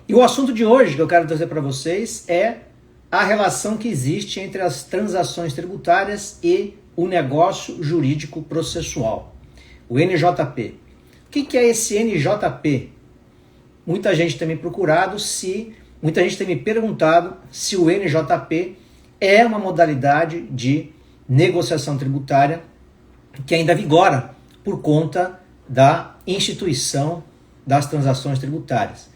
E o assunto de hoje que eu quero trazer para vocês é a relação que existe entre as transações tributárias e o negócio jurídico processual, o NJP. O que é esse NJP? Muita gente tem me procurado, muita gente tem me perguntado se o NJP é uma modalidade de negociação tributária que ainda vigora por conta da instituição das transações tributárias.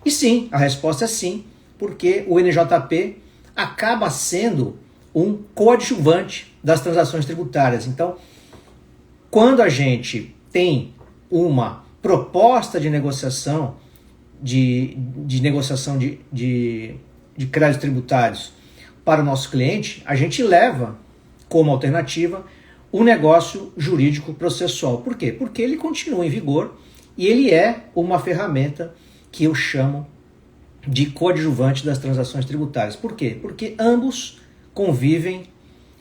E sim, a resposta é sim, porque o NJP acaba sendo um coadjuvante das transações tributárias. Então, quando a gente tem uma proposta de negociação de créditos tributários para o nosso cliente, a gente leva como alternativa o negócio jurídico processual. Por quê? Porque ele continua em vigor e ele é uma ferramenta que eu chamo de coadjuvante das transações tributárias. Por quê? Porque ambos convivem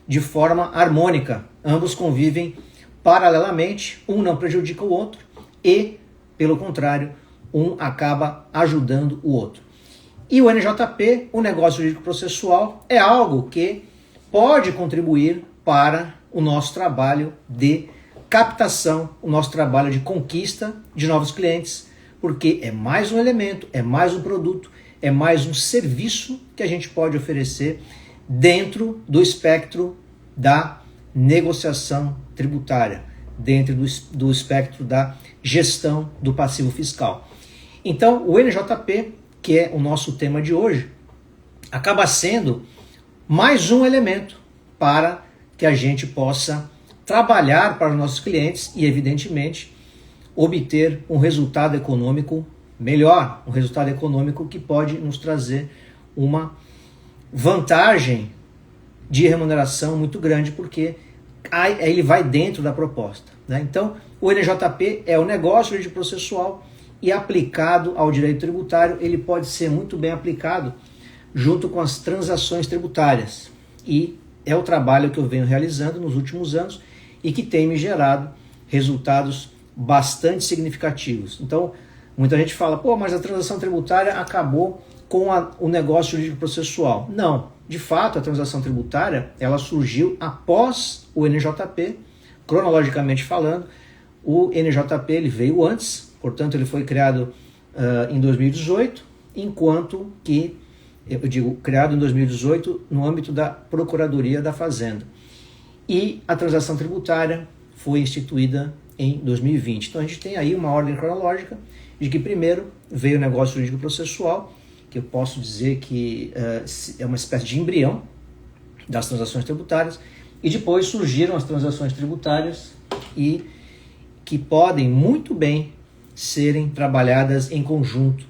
de forma harmônica, ambos convivem paralelamente, um não prejudica o outro e, pelo contrário, um acaba ajudando o outro. E o NJP, o negócio jurídico processual, é algo que pode contribuir para o nosso trabalho de captação, o nosso trabalho de conquista de novos clientes, porque é mais um elemento, é mais um produto, é mais um serviço que a gente pode oferecer dentro do espectro da negociação tributária, dentro do espectro da gestão do passivo fiscal. Então, o NJP, que é o nosso tema de hoje, acaba sendo mais um elemento para que a gente possa trabalhar para os nossos clientes e, evidentemente, obter um resultado econômico melhor, um resultado econômico que pode nos trazer uma vantagem de remuneração muito grande, porque ele vai dentro da proposta, né? Então, o NJP é o negócio jurídico processual e aplicado ao direito tributário, ele pode ser muito bem aplicado junto com as transações tributárias. E é o trabalho que eu venho realizando nos últimos anos e que tem me gerado resultados bastante significativos. Então, muita gente fala, mas a transação tributária acabou com o negócio jurídico processual. Não, de fato, a transação tributária ela surgiu após o NJP, cronologicamente falando. O NJP ele veio antes, portanto ele foi criado em 2018, enquanto que, eu digo, criado em 2018 no âmbito da Procuradoria da Fazenda. E a transação tributária foi instituída em 2020. Então a gente tem aí uma ordem cronológica de que primeiro veio o negócio jurídico processual, que eu posso dizer que é uma espécie de embrião das transações tributárias, e depois surgiram as transações tributárias e que podem muito bem serem trabalhadas em conjunto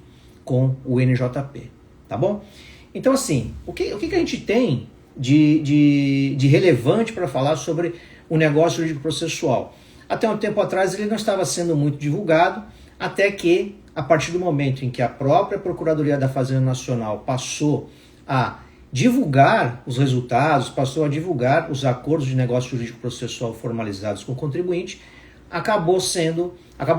com o NJP, tá bom? Então assim, o que a gente tem de relevante para falar sobre o negócio jurídico processual? Até um tempo atrás ele não estava sendo muito divulgado, até que, a partir do momento em que a própria Procuradoria da Fazenda Nacional passou a divulgar os resultados, passou a divulgar os acordos de negócio jurídico processual formalizados com o contribuinte, acabou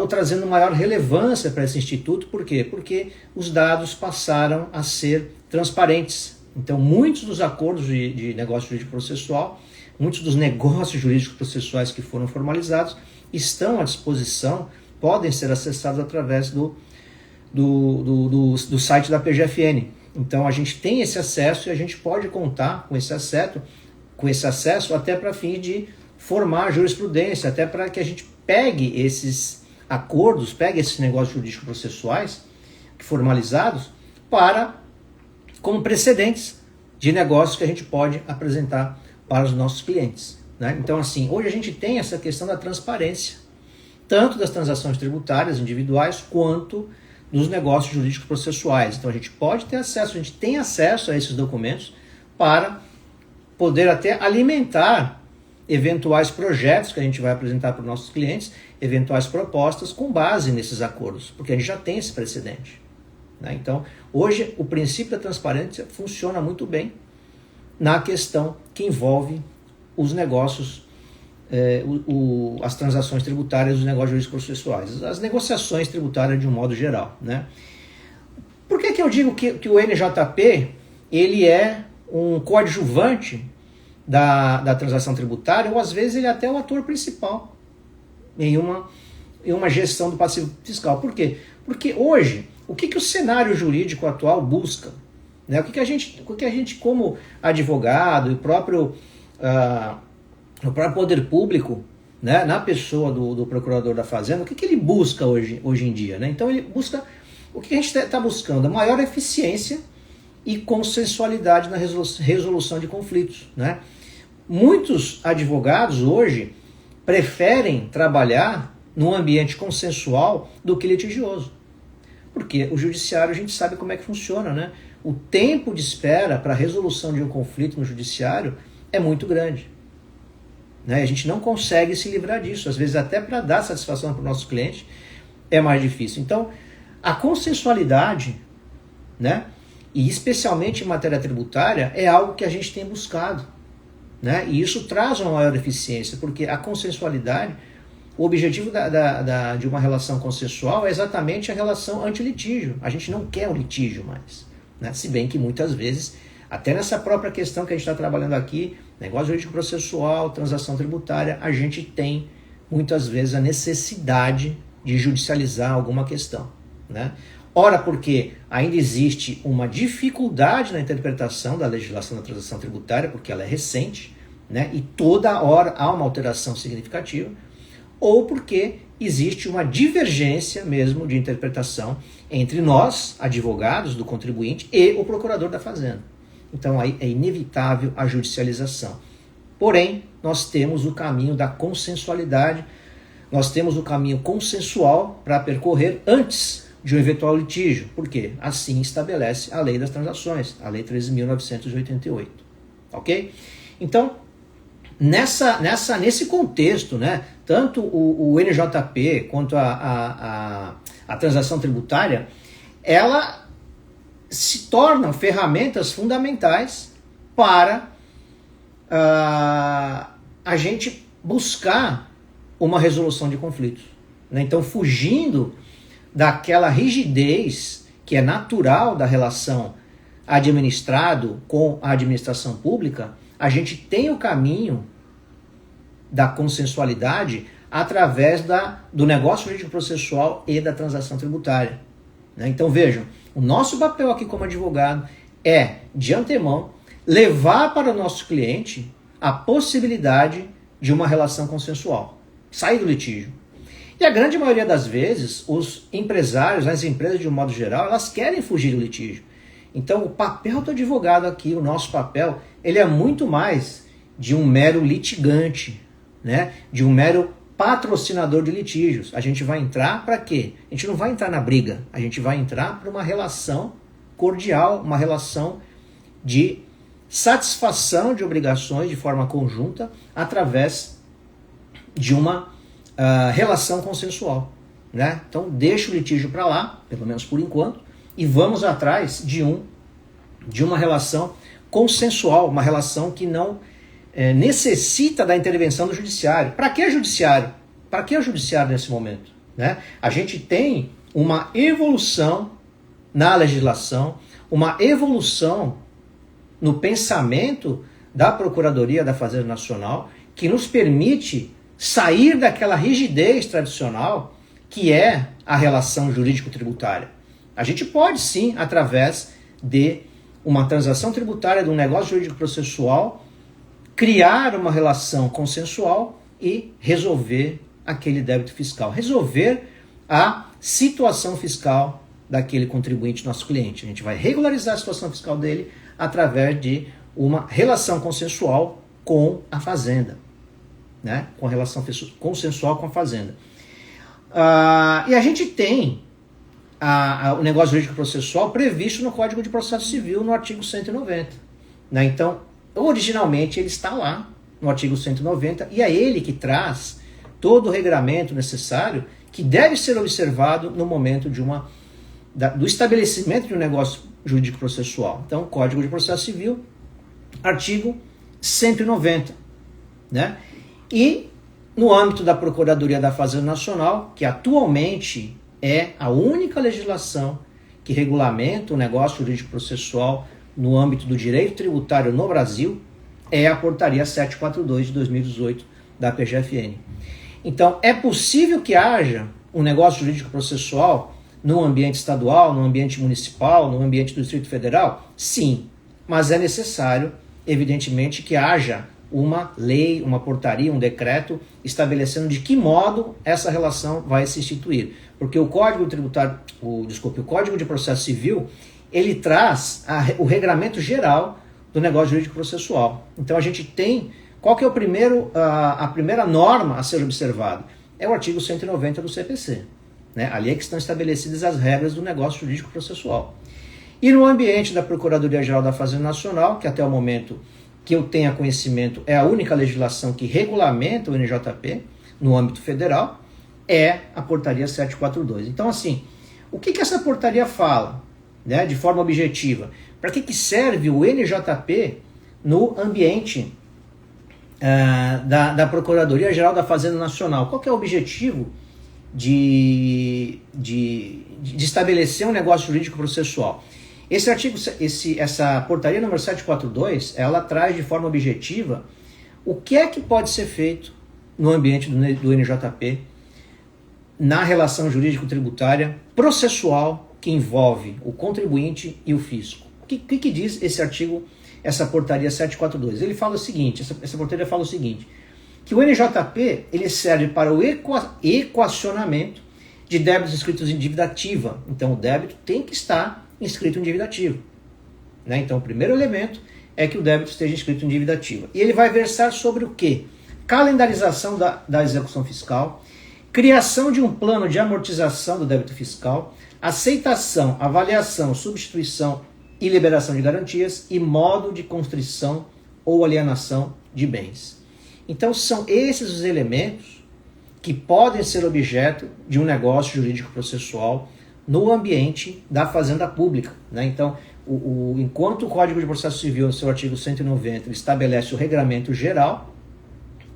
trazendo maior relevância para esse instituto. Por quê? Porque os dados passaram a ser transparentes. Então, muitos dos acordos de negócio jurídico processual, muitos dos negócios jurídicos processuais que foram formalizados estão à disposição, podem ser acessados através do site da PGFN. Então a gente tem esse acesso e a gente pode contar com esse acesso até para fim de formar jurisprudência, até para que a gente pegue esses acordos, pegue esses negócios jurídicos processuais formalizados como precedentes de negócios que a gente pode apresentar para os nossos clientes, né? Então assim, hoje a gente tem essa questão da transparência, tanto das transações tributárias individuais quanto dos negócios jurídicos processuais. Então a gente pode ter acesso, a gente tem acesso a esses documentos para poder até alimentar eventuais projetos que a gente vai apresentar para os nossos clientes, eventuais propostas com base nesses acordos, porque a gente já tem esse precedente, né? Então hoje o princípio da transparência funciona muito bem na questão que envolve os negócios, as transações tributárias, os negócios jurídicos processuais, as negociações tributárias de um modo geral, né? Por que que eu digo que o NJP ele é um coadjuvante da transação tributária, ou às vezes ele é até o ator principal em uma gestão do passivo fiscal? Por quê? Porque hoje, o que o cenário jurídico atual busca? Né? O que a gente, como advogado, e o próprio poder público, né, na pessoa do procurador da Fazenda, o que ele busca hoje em dia? Né? Então ele busca, o que a gente está buscando? A maior eficiência e consensualidade na resolução de conflitos. Né? Muitos advogados hoje preferem trabalhar num ambiente consensual do que litigioso. Porque o judiciário, a gente sabe como é que funciona, né? O tempo de espera para a resolução de um conflito no judiciário é muito grande. Né? A gente não consegue se livrar disso. Às vezes até para dar satisfação para o nosso cliente é mais difícil. Então, a consensualidade, né? E especialmente em matéria tributária, é algo que a gente tem buscado. Né? E isso traz uma maior eficiência, porque a consensualidade, o objetivo de uma relação consensual é exatamente a relação anti-litígio. A gente não quer um litígio mais. Né? Se bem que muitas vezes, até nessa própria questão que a gente está trabalhando aqui, negócio jurídico processual, transação tributária, a gente tem muitas vezes a necessidade de judicializar alguma questão. Né? Ora, porque ainda existe uma dificuldade na interpretação da legislação da transação tributária, porque ela é recente, né? E toda hora há uma alteração significativa, ou porque existe uma divergência mesmo de interpretação entre nós, advogados do contribuinte, e o procurador da Fazenda. Então aí é inevitável a judicialização. Porém, nós temos o caminho da consensualidade, nós temos o caminho consensual para percorrer antes de um eventual litígio. Por quê? Assim estabelece a Lei das Transações, a Lei 13.988. Ok? Então, nesse contexto, né, tanto o NJP quanto a transação tributária, ela se tornam ferramentas fundamentais para a gente buscar uma resolução de conflitos. Né? Então, fugindo daquela rigidez que é natural da relação administrado com a administração pública, a gente tem o caminho da consensualidade através do negócio jurídico processual e da transação tributária. Né? Então vejam, o nosso papel aqui como advogado é, de antemão, levar para o nosso cliente a possibilidade de uma relação consensual, sair do litígio. E a grande maioria das vezes, os empresários, as empresas de um modo geral, elas querem fugir do litígio. Então o papel do advogado aqui, o nosso papel, ele é muito mais de um mero litigante, né? De um mero patrocinador de litígios. A gente vai entrar para quê? A gente não vai entrar na briga, a gente vai entrar para uma relação cordial, uma relação de satisfação de obrigações de forma conjunta através de uma relação consensual. Né? Então deixa o litígio para lá, pelo menos por enquanto, e vamos atrás de uma relação consensual, uma relação que não necessita da intervenção do judiciário. Para que judiciário? Para que o judiciário nesse momento? Né? A gente tem uma evolução na legislação, uma evolução no pensamento da Procuradoria da Fazenda Nacional, que nos permite sair daquela rigidez tradicional que é a relação jurídico-tributária. A gente pode sim, através de uma transação tributária, de um negócio jurídico-processual, criar uma relação consensual e resolver aquele débito fiscal, resolver a situação fiscal daquele contribuinte, nosso cliente. A gente vai regularizar a situação fiscal dele através de uma relação consensual com a Fazenda. Né? Com a relação consensual com a Fazenda. E a gente tem o negócio jurídico processual previsto no Código de Processo Civil, no artigo 190. Né? Então, originalmente ele está lá, no artigo 190, e é ele que traz todo o regramento necessário que deve ser observado no momento do estabelecimento de um negócio jurídico processual. Então, Código de Processo Civil, artigo 190. Né? E no âmbito da Procuradoria da Fazenda Nacional, que atualmente é a única legislação que regulamenta o negócio jurídico processual no âmbito do direito tributário no Brasil é a Portaria 742 de 2018 da PGFN. Então, é possível que haja um negócio jurídico processual no ambiente estadual, no ambiente municipal, no ambiente do Distrito Federal? Sim, mas é necessário, evidentemente, que haja uma lei, uma portaria, um decreto estabelecendo de que modo essa relação vai se instituir. Porque o Código Tributário, o Código de Processo Civil, ele traz o regramento geral do negócio jurídico processual. Então a gente tem, qual que é a primeira norma a ser observada? É o artigo 190 do CPC. Né? Ali é que estão estabelecidas as regras do negócio jurídico processual. E no ambiente da Procuradoria-Geral da Fazenda Nacional, que até o momento que eu tenha conhecimento é a única legislação que regulamenta o NJP no âmbito federal, é a Portaria 742. Então, assim, o que essa portaria fala, né, de forma objetiva? Para que serve o NJP no ambiente da Procuradoria-Geral da Fazenda Nacional? Qual que é o objetivo de estabelecer um negócio jurídico processual? Essa portaria número 742, ela traz de forma objetiva o que é que pode ser feito no ambiente do NJP na relação jurídico-tributária processual que envolve o contribuinte e o fisco. O que diz esse artigo, essa portaria 742? Ele fala o seguinte, essa portaria fala o seguinte, que o NJP ele serve para o equacionamento de débitos inscritos em dívida ativa. Então o débito tem que estar inscrito em dívida ativa. Né? Então o primeiro elemento é que o débito esteja inscrito em dívida ativa. E ele vai versar sobre o quê? Calendarização da execução fiscal, criação de um plano de amortização do débito fiscal, aceitação, avaliação, substituição e liberação de garantias e modo de constrição ou alienação de bens. Então são esses os elementos que podem ser objeto de um negócio jurídico processual no ambiente da fazenda pública. Né? Então, enquanto o Código de Processo Civil, no seu artigo 190, estabelece o regramento geral,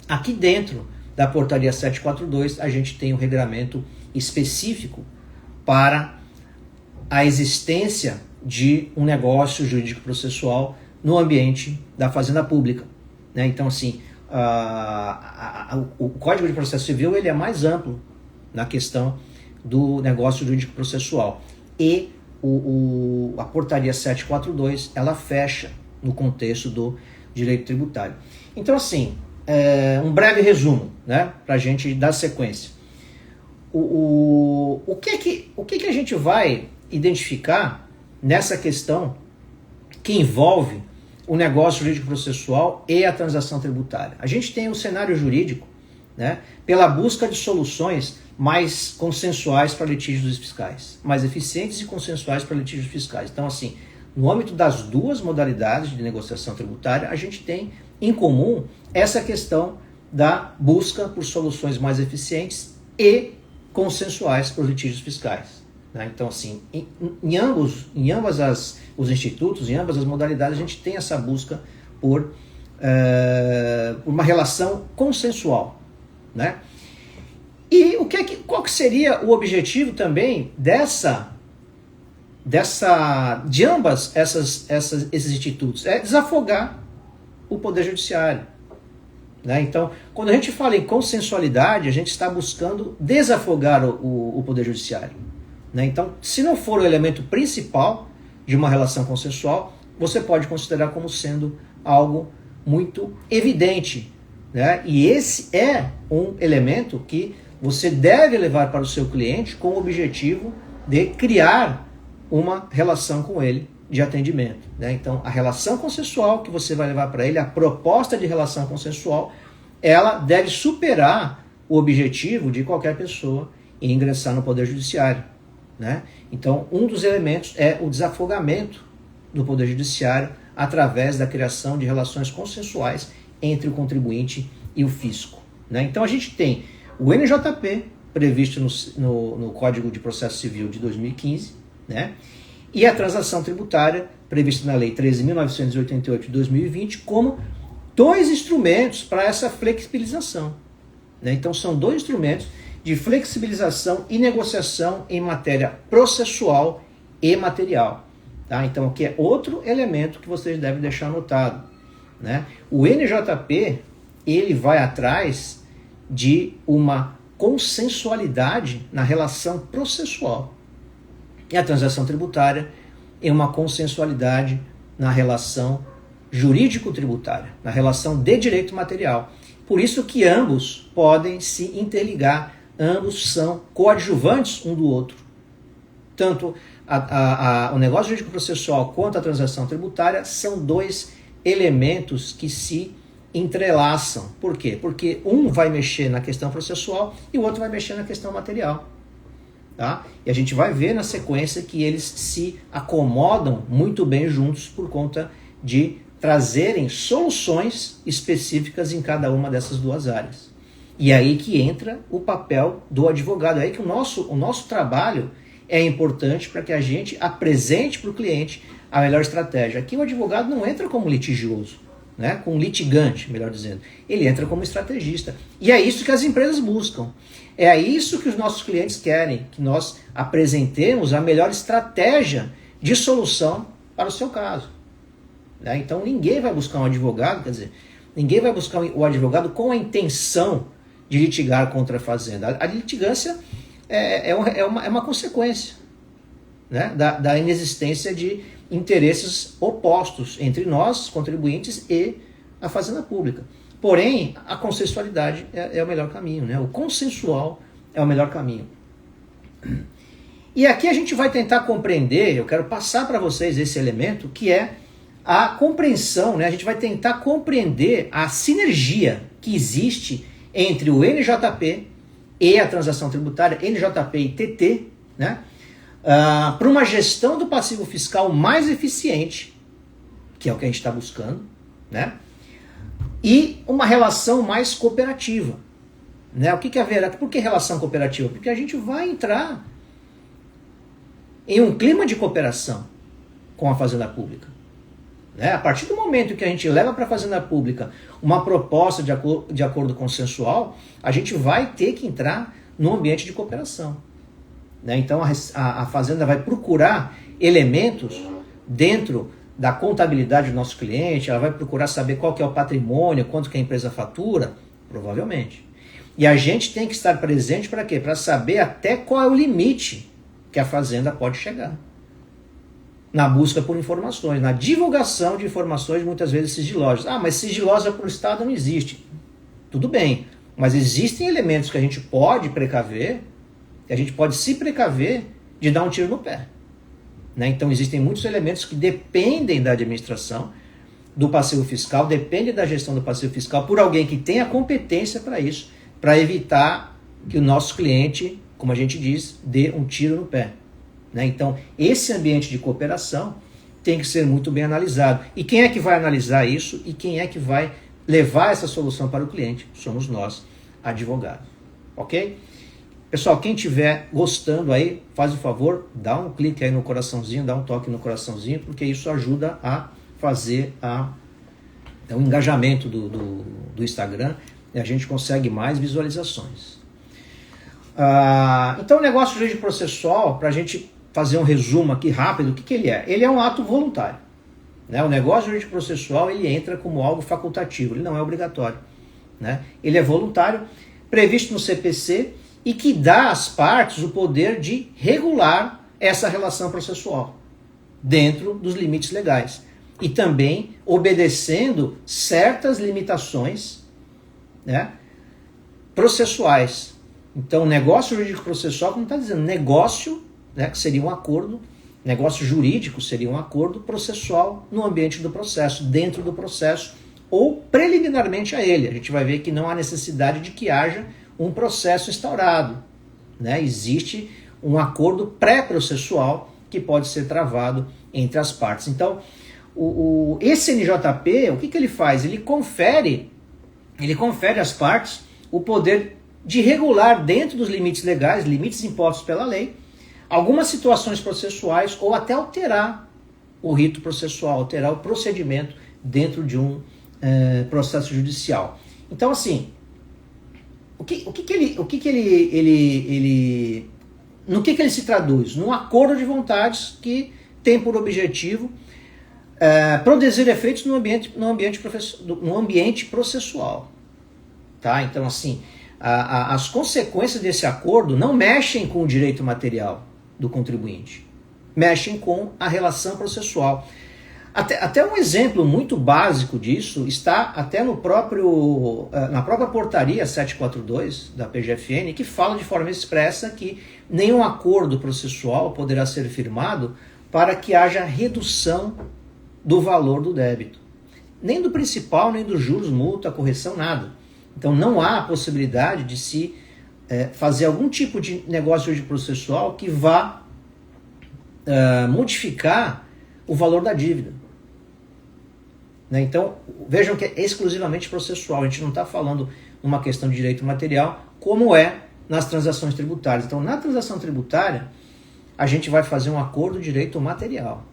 aqui dentro da Portaria 742 a gente tem um regramento específico para a existência de um negócio jurídico processual no ambiente da fazenda pública. Né? Então, assim, o Código de Processo Civil ele é mais amplo na questão do negócio jurídico processual. E a Portaria 742, ela fecha no contexto do direito tributário. Então, assim, um breve resumo, né, para a gente dar sequência. O que a gente vai identificar nessa questão que envolve o negócio jurídico processual e a transação tributária? A gente tem um cenário jurídico, né, pela busca de soluções mais consensuais para litígios fiscais, mais eficientes e consensuais para litígios fiscais. Então, assim, no âmbito das duas modalidades de negociação tributária, a gente tem em comum essa questão da busca por soluções mais eficientes e consensuais para os litígios fiscais. Né? Então, assim, em ambos os institutos, em ambas as modalidades, a gente tem essa busca por uma relação consensual. Né? E qual que seria o objetivo também de ambas esses institutos? É desafogar o Poder Judiciário. Né? Então, quando a gente fala em consensualidade, a gente está buscando desafogar o Poder Judiciário. Né? Então, se não for o elemento principal de uma relação consensual, você pode considerar como sendo algo muito evidente. Né? E esse é um elemento que você deve levar para o seu cliente com o objetivo de criar uma relação com ele de atendimento. Né? Então, a relação consensual que você vai levar para ele, a proposta de relação consensual, ela deve superar o objetivo de qualquer pessoa em ingressar no Poder Judiciário. Né? Então, um dos elementos é o desafogamento do Poder Judiciário através da criação de relações consensuais entre o contribuinte e o fisco. Né? Então, a gente tem o NJP, previsto no Código de Processo Civil de 2015, né? E a transação tributária, prevista na Lei 13.988 de 2020, como dois instrumentos para essa flexibilização. Né? Então, são dois instrumentos de flexibilização e negociação em matéria processual e material. Tá? Então aqui é outro elemento que vocês devem deixar anotado. Né? O NJP, ele vai atrás de uma consensualidade na relação processual. E a transação tributária é uma consensualidade na relação jurídico-tributária, na relação de direito material. Por isso que ambos podem se interligar, ambos são coadjuvantes um do outro. Tanto o negócio jurídico-processual quanto a transação tributária são dois elementos que se entrelaçam. Por quê? Porque um vai mexer na questão processual e o outro vai mexer na questão material. Tá? E a gente vai ver na sequência que eles se acomodam muito bem juntos por conta de trazerem soluções específicas em cada uma dessas duas áreas. E aí que entra o papel do advogado. É aí que o nosso trabalho é importante para que a gente apresente para o cliente a melhor estratégia. Aqui o advogado não entra como litigioso, né? Como litigante, melhor dizendo. Ele entra como estrategista. E é isso que as empresas buscam. É isso que os nossos clientes querem, que nós apresentemos a melhor estratégia de solução para o seu caso. Né? Então ninguém vai buscar um advogado, quer dizer, ninguém vai buscar o advogado com a intenção de litigar contra a fazenda. A litigância é uma consequência, né? da inexistência de interesses opostos entre nós, contribuintes, e a fazenda pública. Porém, a consensualidade é o melhor caminho, né? O consensual é o melhor caminho. E aqui a gente vai tentar compreender, eu quero passar para vocês esse elemento, que é a compreensão, né? A gente vai tentar compreender a sinergia que existe entre o NJP e a transação tributária, NJP e TT, né? Para uma gestão do passivo fiscal mais eficiente, que é o que a gente está buscando, né? E uma relação mais cooperativa. Né? O que é ver? Por que relação cooperativa? Porque a gente vai entrar em um clima de cooperação com a Fazenda Pública. Né? A partir do momento que a gente leva para a Fazenda Pública uma proposta de acordo consensual, a gente vai ter que entrar num ambiente de cooperação. Né? Então a Fazenda vai procurar elementos dentro da contabilidade do nosso cliente, ela vai procurar saber qual que é o patrimônio, quanto que a empresa fatura, provavelmente. E a gente tem que estar presente para quê? Para saber até qual é o limite que a Fazenda pode chegar. Na busca por informações, na divulgação de informações muitas vezes sigilosas. Ah, mas sigilosa para o Estado não existe. Tudo bem, mas existem elementos que a gente pode precaver, que a gente pode se precaver de dar um tiro no pé. Né? Então existem muitos elementos que dependem da administração do passivo fiscal, dependem da gestão do passivo fiscal por alguém que tenha competência para isso, para evitar que o nosso cliente, como a gente diz, dê um tiro no pé. Né? Então esse ambiente de cooperação tem que ser muito bem analisado. E quem é que vai analisar isso e quem é que vai levar essa solução para o cliente? Somos nós, advogados. Ok? Pessoal, quem estiver gostando aí, faz o favor, dá um clique aí no coraçãozinho, dá um toque no coraçãozinho, porque isso ajuda a fazer o engajamento do Instagram e a gente consegue mais visualizações. Então o negócio jurídico processual, para a gente fazer um resumo aqui rápido, o que ele é? Ele é um ato voluntário. Né? O negócio jurídico processual ele entra como algo facultativo, ele não é obrigatório. Né? Ele é voluntário, previsto no CPC, e que dá às partes o poder de regular essa relação processual dentro dos limites legais e também obedecendo certas limitações, né, processuais. Então, negócio jurídico processual, como está dizendo, negócio, né, que seria um acordo, negócio jurídico seria um acordo processual no ambiente do processo, dentro do processo ou preliminarmente a ele. A gente vai ver que não há necessidade de que haja um processo instaurado. Né? Existe um acordo pré-processual que pode ser travado entre as partes. Então, esse NJP, o que ele faz? Ele confere às partes o poder de regular dentro dos limites legais, limites impostos pela lei, algumas situações processuais ou até alterar o rito processual, alterar o procedimento dentro de um processo judicial. Então, assim, o que ele no que ele se traduz? Num acordo de vontades que tem por objetivo produzir efeitos no ambiente processual. Tá? Então, assim, as consequências desse acordo não mexem com o direito material do contribuinte, mexem com a relação processual. Até um exemplo muito básico disso está até na própria portaria 742 da PGFN, que fala de forma expressa que nenhum acordo processual poderá ser firmado para que haja redução do valor do débito. Nem do principal, nem dos juros, multa, correção, nada. Então não há a possibilidade de se fazer algum tipo de negócio jurídico processual que vá modificar o valor da dívida. Né? Então vejam que é exclusivamente processual, a gente não está falando uma questão de direito material, como é nas transações tributárias. Então na transação tributária a gente vai fazer um acordo de direito material.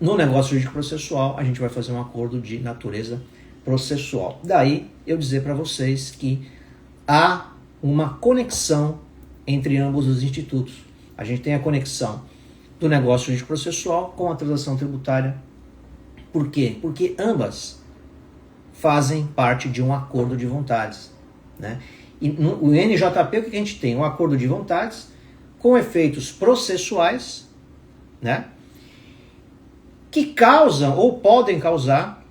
No negócio jurídico processual a gente vai fazer um acordo de natureza processual. Daí eu dizer para vocês que há uma conexão entre ambos os institutos. A gente tem a conexão do negócio jurídico processual com a transação tributária. Por quê? Porque ambas fazem parte de um acordo de vontades. Né? E no NJP o que a gente tem? Um acordo de vontades com efeitos processuais, né? Que causam ou podem causar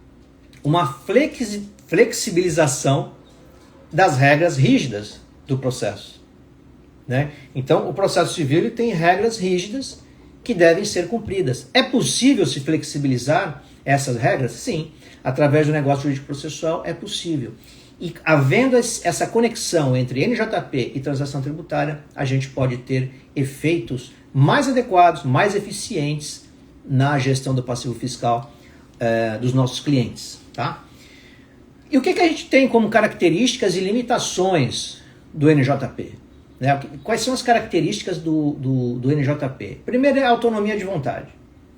uma flexibilização das regras rígidas do processo. Né? Então, o processo civil ele tem regras rígidas que devem ser cumpridas. É possível se flexibilizar essas regras? Sim. Através do negócio jurídico processual é possível. E havendo essa conexão entre NJP e transação tributária, a gente pode ter efeitos mais adequados, mais eficientes na gestão do passivo fiscal dos nossos clientes. Tá? E o que a gente tem como características e limitações do NJP? Né? Quais são as características do NJP? Primeiro é a autonomia de vontade.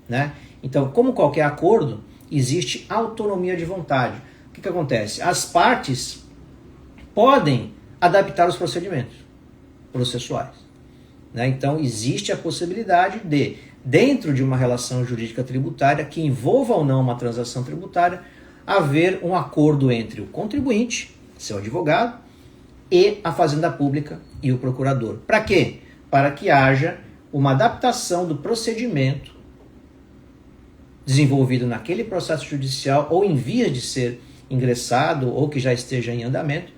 Né? Então, como qualquer acordo, existe autonomia de vontade. O que acontece? As partes podem adaptar os procedimentos processuais. Né? Então, existe a possibilidade de, dentro de uma relação jurídica tributária que envolva ou não uma transação tributária, haver um acordo entre o contribuinte, seu advogado, e a Fazenda Pública e o procurador. Para quê? Para que haja uma adaptação do procedimento desenvolvido naquele processo judicial ou em vias de ser ingressado ou que já esteja em andamento,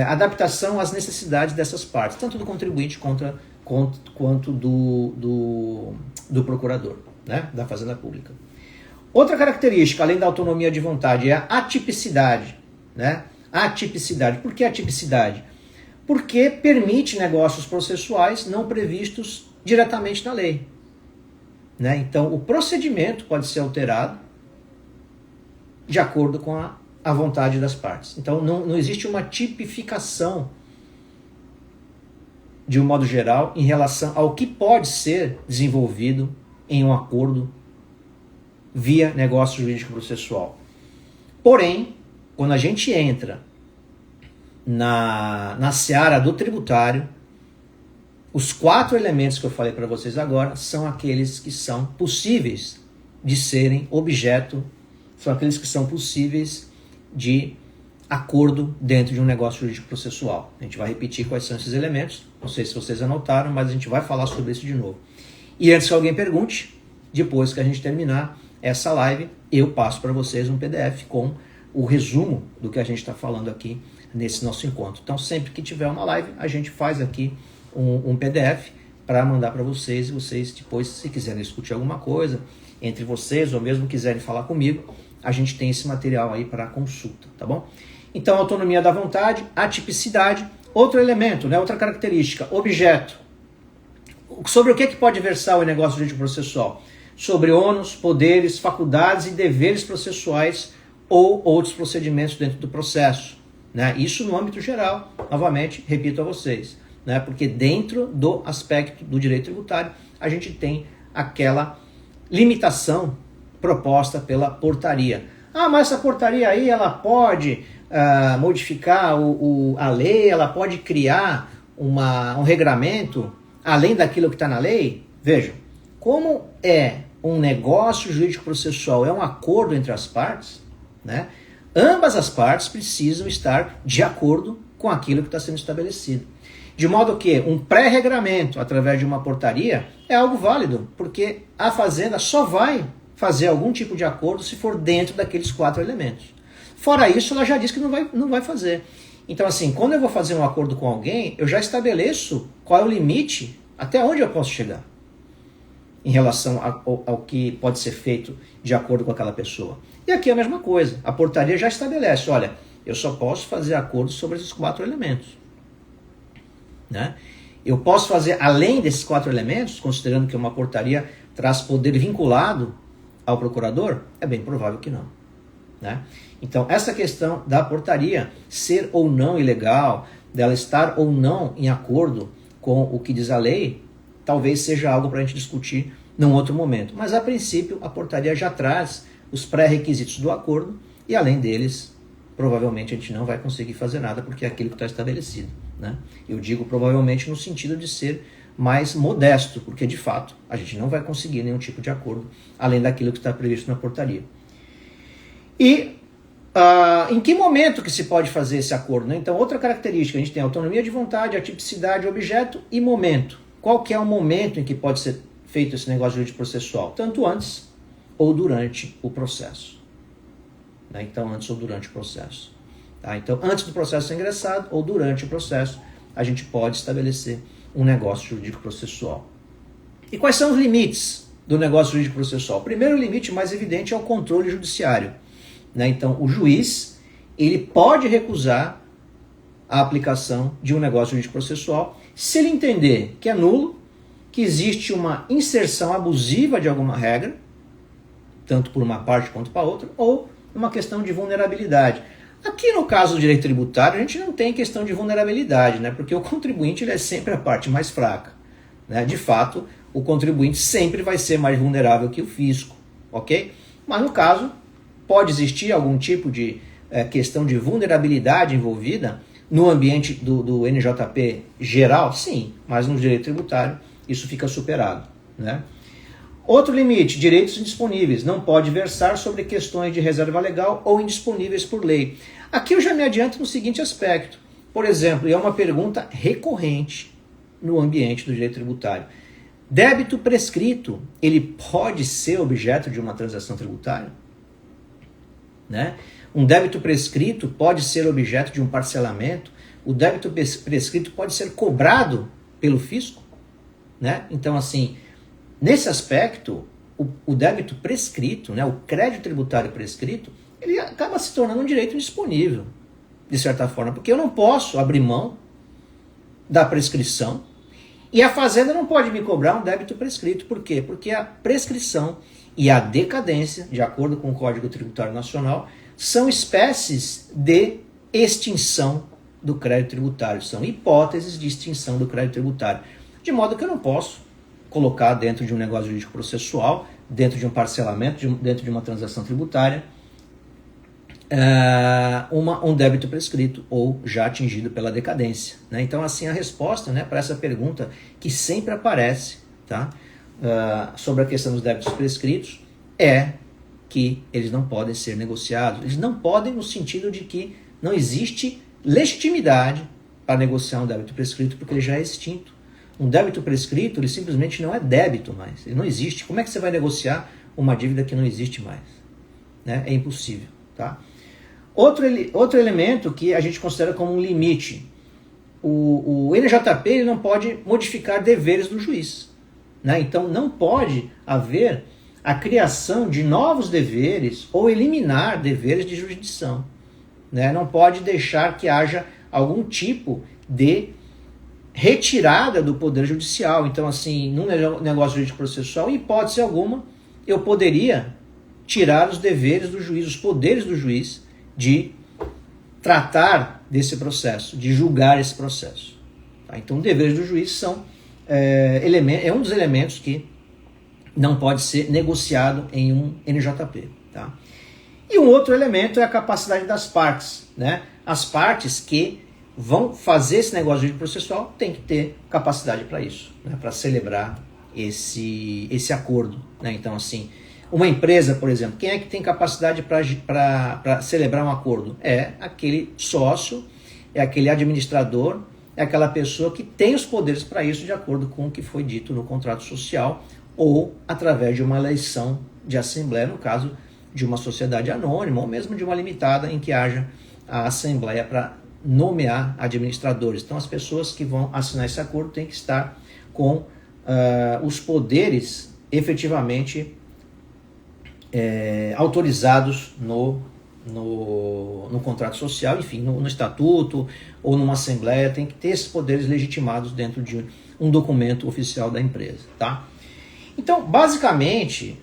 adaptação às necessidades dessas partes, tanto do contribuinte quanto do procurador, né, da Fazenda Pública. Outra característica, além da autonomia de vontade, é a atipicidade. Né? Atipicidade. Por que atipicidade? Porque permite negócios processuais não previstos diretamente na lei. Né? Então, o procedimento pode ser alterado de acordo com a vontade das partes. Então, não existe uma tipificação, de um modo geral, em relação ao que pode ser desenvolvido em um acordo via negócio jurídico processual. Porém, quando a gente entra na seara do tributário, os 4 elementos que eu falei para vocês agora são aqueles que são possíveis de serem objeto, são aqueles que são possíveis de acordo dentro de um negócio jurídico processual. A gente vai repetir quais são esses elementos, não sei se vocês anotaram, mas a gente vai falar sobre isso de novo. E antes que alguém pergunte, depois que a gente terminar essa live, eu passo para vocês um PDF com o resumo do que a gente está falando aqui nesse nosso encontro. Então, sempre que tiver uma live, a gente faz aqui um PDF para mandar para vocês, e vocês depois, se quiserem discutir alguma coisa entre vocês, ou mesmo quiserem falar comigo, a gente tem esse material aí para consulta, tá bom? Então, autonomia da vontade, atipicidade, outro elemento, né, outra característica, objeto. Sobre o que pode versar o negócio jurídico processual? Sobre ônus, poderes, faculdades e deveres processuais ou outros procedimentos dentro do processo. Né? Isso no âmbito geral, novamente, repito a vocês, né? Porque dentro do aspecto do direito tributário, a gente tem aquela limitação proposta pela portaria. Ah, mas essa portaria aí, ela pode modificar a lei, ela pode criar um regramento além daquilo que está na lei, veja, como é um negócio jurídico processual, é um acordo entre as partes, né? Ambas as partes precisam estar de acordo com aquilo que está sendo estabelecido. De modo que um pré-regramento através de uma portaria é algo válido, porque a fazenda só vai fazer algum tipo de acordo se for dentro daqueles 4 elementos. Fora isso, ela já disse que não vai fazer. Então, assim, quando eu vou fazer um acordo com alguém, eu já estabeleço qual é o limite, até onde eu posso chegar, em relação ao que pode ser feito de acordo com aquela pessoa. E aqui é a mesma coisa. A portaria já estabelece, olha, eu só posso fazer acordo sobre esses 4 elementos. Né? Eu posso fazer além desses 4 elementos, considerando que uma portaria traz poder vinculado ao procurador? É bem provável que não. Né? Então, essa questão da portaria ser ou não ilegal, dela estar ou não em acordo com o que diz a lei, talvez seja algo para a gente discutir num outro momento. Mas, a princípio, a portaria já traz os pré-requisitos do acordo e, além deles, provavelmente a gente não vai conseguir fazer nada porque é aquilo que está estabelecido. Né? Eu digo provavelmente no sentido de ser mais modesto, porque, de fato, a gente não vai conseguir nenhum tipo de acordo além daquilo que está previsto na portaria. E em que momento que se pode fazer esse acordo? Né? Então, outra característica, a gente tem autonomia de vontade, atipicidade, objeto e momento. Qual que é o momento em que pode ser feito esse negócio jurídico processual? Tanto antes ou durante o processo. Né? Então, antes ou durante o processo. Tá? Então, antes do processo ser ingressado ou durante o processo, a gente pode estabelecer um negócio jurídico processual. E quais são os limites do negócio jurídico processual? O primeiro limite mais evidente é o controle judiciário. Né? Então, o juiz ele pode recusar a aplicação de um negócio jurídico processual se ele entender que é nulo, que existe uma inserção abusiva de alguma regra, tanto por uma parte quanto para outra, ou uma questão de vulnerabilidade. Aqui no caso do direito tributário, a gente não tem questão de vulnerabilidade, né? Porque o contribuinte ele é sempre a parte mais fraca. Né? De fato, o contribuinte sempre vai ser mais vulnerável que o fisco, ok? Mas no caso, pode existir algum tipo de questão de vulnerabilidade envolvida no ambiente do NJP geral? Sim, mas no direito tributário isso fica superado. Né? Outro limite, direitos indisponíveis. Não pode versar sobre questões de reserva legal ou indisponíveis por lei. Aqui eu já me adianto no seguinte aspecto. Por exemplo, e é uma pergunta recorrente no ambiente do direito tributário. Débito prescrito, ele pode ser objeto de uma transação tributária? Né? Um débito prescrito pode ser objeto de um parcelamento? O débito prescrito pode ser cobrado pelo fisco? Né? Então, assim, nesse aspecto, o débito prescrito, né, o crédito tributário prescrito, ele acaba se tornando um direito indisponível, de certa forma, porque eu não posso abrir mão da prescrição e a fazenda não pode me cobrar um débito prescrito. Por quê? Porque a prescrição e a decadência, de acordo com o Código Tributário Nacional, são espécies de extinção do crédito tributário, são hipóteses de extinção do crédito tributário, de modo que eu não posso colocar dentro de um negócio jurídico processual, dentro de um parcelamento, dentro de uma transação tributária, um débito prescrito ou já atingido pela decadência. Né? Então, assim, a resposta, né, para essa pergunta que sempre aparece, tá, sobre a questão dos débitos prescritos é que eles não podem ser negociados. Eles não podem no sentido de que não existe legitimidade para negociar um débito prescrito porque ele já é extinto. Um débito prescrito, ele simplesmente não é débito mais. Ele não existe. Como é que você vai negociar uma dívida que não existe mais? Né? É impossível. Tá? Outro elemento que a gente considera como um limite. O NJP ele não pode modificar deveres do juiz. Né? Então não pode haver a criação de novos deveres ou eliminar deveres de jurisdição. Né? Não pode deixar que haja algum tipo de retirada do poder judicial. Então, assim, num negócio jurídico processual, em hipótese alguma, eu poderia tirar os deveres do juiz, os poderes do juiz de tratar desse processo, de julgar esse processo. Tá? Então, deveres do juiz são é um dos elementos que não pode ser negociado em um NJP. Tá? E um outro elemento é a capacidade das partes. Né? As partes que vão fazer esse negócio jurídico processual, tem que ter capacidade para isso, né, para celebrar esse acordo. Né? Então, assim, uma empresa, por exemplo, quem é que tem capacidade para celebrar um acordo? É aquele sócio, é aquele administrador, é aquela pessoa que tem os poderes para isso, de acordo com o que foi dito no contrato social, ou através de uma eleição de assembleia, no caso de uma sociedade anônima, ou mesmo de uma limitada, em que haja a assembleia para nomear administradores. Então, as pessoas que vão assinar esse acordo têm que estar com os poderes efetivamente autorizados no contrato social, enfim, no estatuto ou numa assembleia, tem que ter esses poderes legitimados dentro de um documento oficial da empresa, tá? Então, basicamente,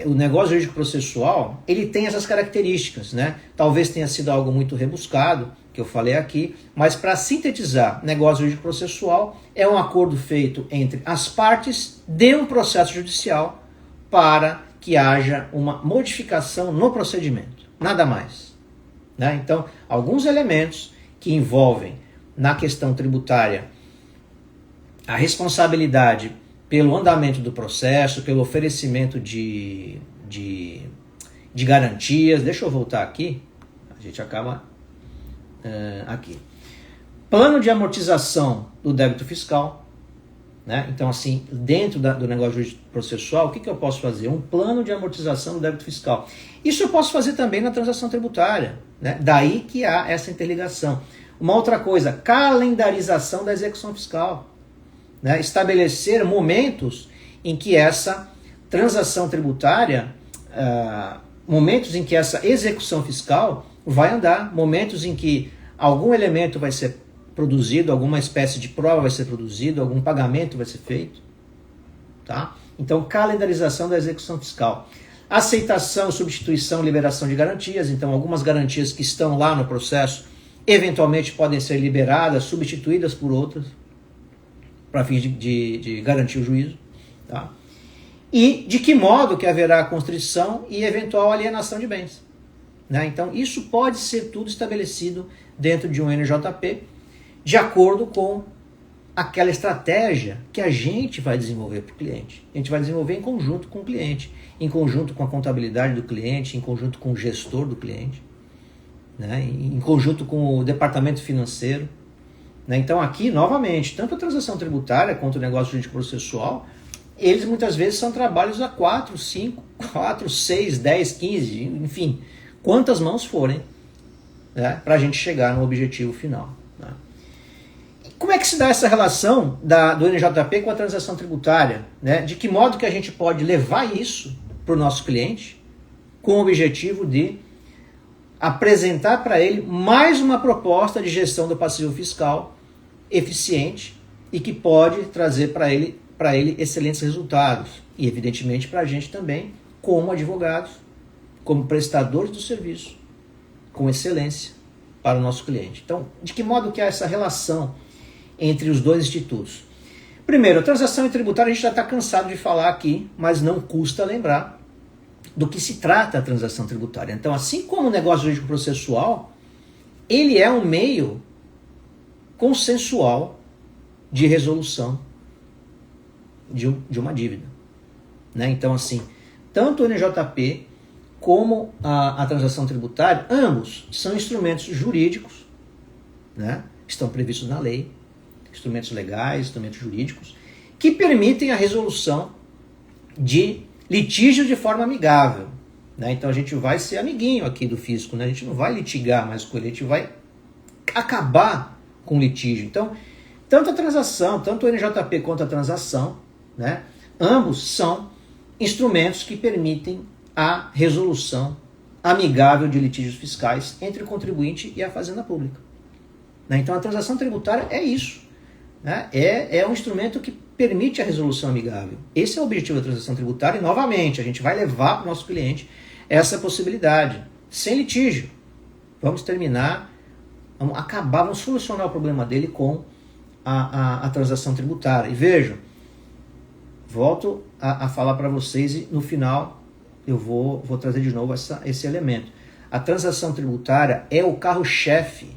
o negócio jurídico processual, ele tem essas características, né? Talvez tenha sido algo muito rebuscado, que eu falei aqui, mas para sintetizar, negócio jurídico processual é um acordo feito entre as partes de um processo judicial para que haja uma modificação no procedimento, nada mais. Né? Então, alguns elementos que envolvem, na questão tributária, a responsabilidade pelo andamento do processo, pelo oferecimento de garantias. Deixa eu voltar aqui, a gente acaba aqui. Plano de amortização do débito fiscal. Né? Então, assim, dentro do negócio jurídico processual, o que eu posso fazer? Um plano de amortização do débito fiscal. Isso eu posso fazer também na transação tributária. Né? Daí que há essa interligação. Uma outra coisa, calendarização da execução fiscal. Né? Estabelecer momentos em que essa transação tributária, momentos em que essa execução fiscal vai andar, momentos em que algum elemento vai ser produzido, alguma espécie de prova vai ser produzido, algum pagamento vai ser feito. Tá? Então, calendarização da execução fiscal. Aceitação, substituição, liberação de garantias. Então, algumas garantias que estão lá no processo, eventualmente podem ser liberadas, substituídas por outras, para fins de garantir o juízo. Tá? E de que modo que haverá constrição e eventual alienação de bens. Né? Então, isso pode ser tudo estabelecido dentro de um NJP, de acordo com aquela estratégia que a gente vai desenvolver para o cliente. A gente vai desenvolver em conjunto com o cliente, em conjunto com a contabilidade do cliente, em conjunto com o gestor do cliente, né? Em conjunto com o departamento financeiro. Né? Então aqui, novamente, tanto a transação tributária quanto o negócio jurídico processual, eles muitas vezes são trabalhos a 4, 5, 6, 10, 15, enfim, quantas mãos forem, né? Para a gente chegar no objetivo final. Né? Como é que se dá essa relação do NJP com a transação tributária? Né? De que modo que a gente pode levar isso para o nosso cliente com o objetivo de apresentar para ele mais uma proposta de gestão do passivo fiscal eficiente e que pode trazer para ele excelentes resultados. E, evidentemente, para a gente também, como advogados, como prestadores do serviço, com excelência para o nosso cliente. Então, de que modo que há essa relação entre os dois institutos? Primeiro, a transação tributária a gente já está cansado de falar aqui, mas não custa lembrar do que se trata a transação tributária. Então, assim como o negócio jurídico processual, ele é um meio consensual de resolução de uma dívida. Né? Então, assim, tanto o NJP como a transação tributária, ambos são instrumentos jurídicos, né? Estão previstos na lei, instrumentos legais, instrumentos jurídicos, que permitem a resolução de litígios de forma amigável. Né? Então a gente vai ser amiguinho aqui do fisco, né? A gente não vai litigar mais com ele, a gente vai acabar com o litígio. Então, tanto a transação, tanto o NJP quanto a transação, né? Ambos são instrumentos que permitem a resolução amigável de litígios fiscais entre o contribuinte e a fazenda pública. Né? Então a transação tributária é isso. Né? É um instrumento que permite a resolução amigável. Esse é o objetivo da transação tributária e, novamente, a gente vai levar para o nosso cliente essa possibilidade, sem litígio. Vamos terminar, vamos acabar, vamos solucionar o problema dele com a transação tributária. E vejam, volto a falar para vocês e no final eu vou trazer de novo esse elemento. A transação tributária é o carro-chefe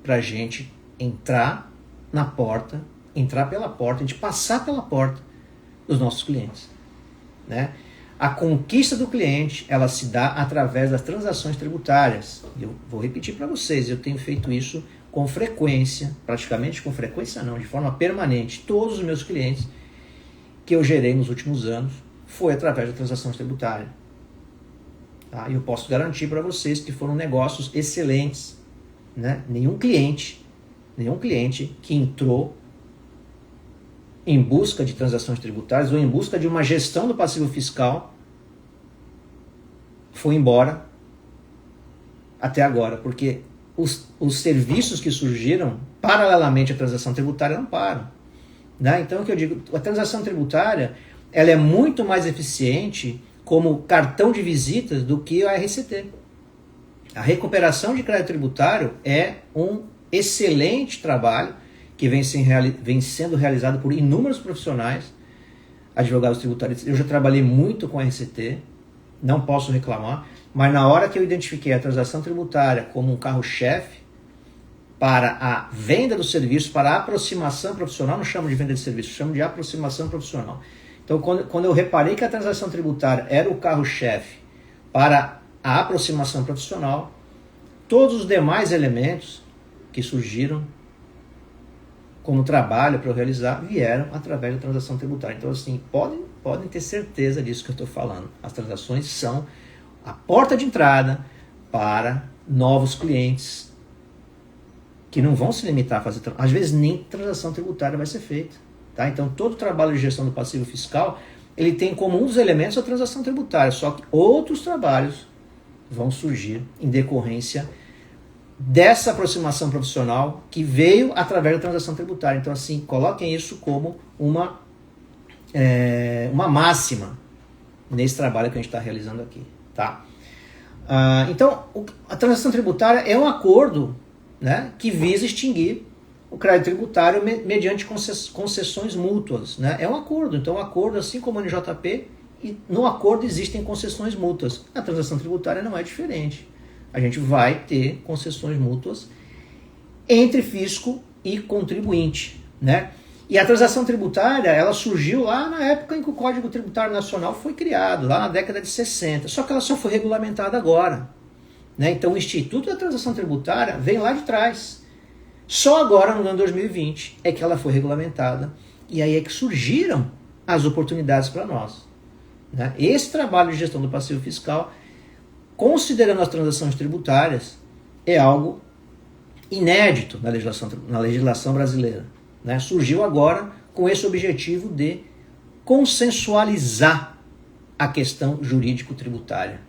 para a gente entrar na porta, entrar pela porta, a gente passar pela porta dos nossos clientes, né? A conquista do cliente, ela se dá através das transações tributárias. Eu vou repetir para vocês, eu tenho feito isso com frequência, praticamente com frequência não, de forma permanente. Todos os meus clientes que eu gerei nos últimos anos foi através da transação tributária. Tá? E eu posso garantir para vocês que foram negócios excelentes, né? Nenhum cliente que entrou em busca de transações tributárias ou em busca de uma gestão do passivo fiscal foi embora até agora, porque os serviços que surgiram paralelamente à transação tributária não param, né? Então, o que eu digo, a transação tributária ela é muito mais eficiente como cartão de visitas do que a RCT. A recuperação de crédito tributário é um excelente trabalho que vem sendo realizado por inúmeros profissionais, advogados tributários. Eu já trabalhei muito com a RCT, não posso reclamar, mas na hora que eu identifiquei a transação tributária como um carro-chefe para a venda do serviço, para a aproximação profissional, não chamo de venda de serviço, chamo de aproximação profissional. Então, quando eu reparei que a transação tributária era o carro-chefe para a aproximação profissional, todos os demais elementos que surgiram como trabalho para eu realizar, vieram através da transação tributária. Então, assim, podem ter certeza disso que eu estou falando. As transações são a porta de entrada para novos clientes que não vão se limitar a fazer... Às vezes, nem transação tributária vai ser feita. Tá? Então, todo o trabalho de gestão do passivo fiscal, ele tem como um dos elementos a transação tributária, só que outros trabalhos vão surgir em decorrência dessa aproximação profissional que veio através da transação tributária. Então, assim, coloquem isso como uma máxima nesse trabalho que a gente está realizando aqui. Tá? Então, a transação tributária é um acordo, né, que visa extinguir o crédito tributário mediante concessões mútuas. Né? É um acordo. Então, um acordo, assim como no JP, e no acordo existem concessões mútuas. A transação tributária não é diferente. A gente vai ter concessões mútuas entre fisco e contribuinte, né? E a transação tributária, ela surgiu lá na época em que o Código Tributário Nacional foi criado, lá na década de 60, só que ela só foi regulamentada agora, né? Então o Instituto da Transação Tributária vem lá de trás. Só agora, no ano 2020, é que ela foi regulamentada e aí é que surgiram as oportunidades para nós, né? Esse trabalho de gestão do passivo fiscal, considerando as transações tributárias, é algo inédito na legislação brasileira. Né? Surgiu agora com esse objetivo de consensualizar a questão jurídico-tributária.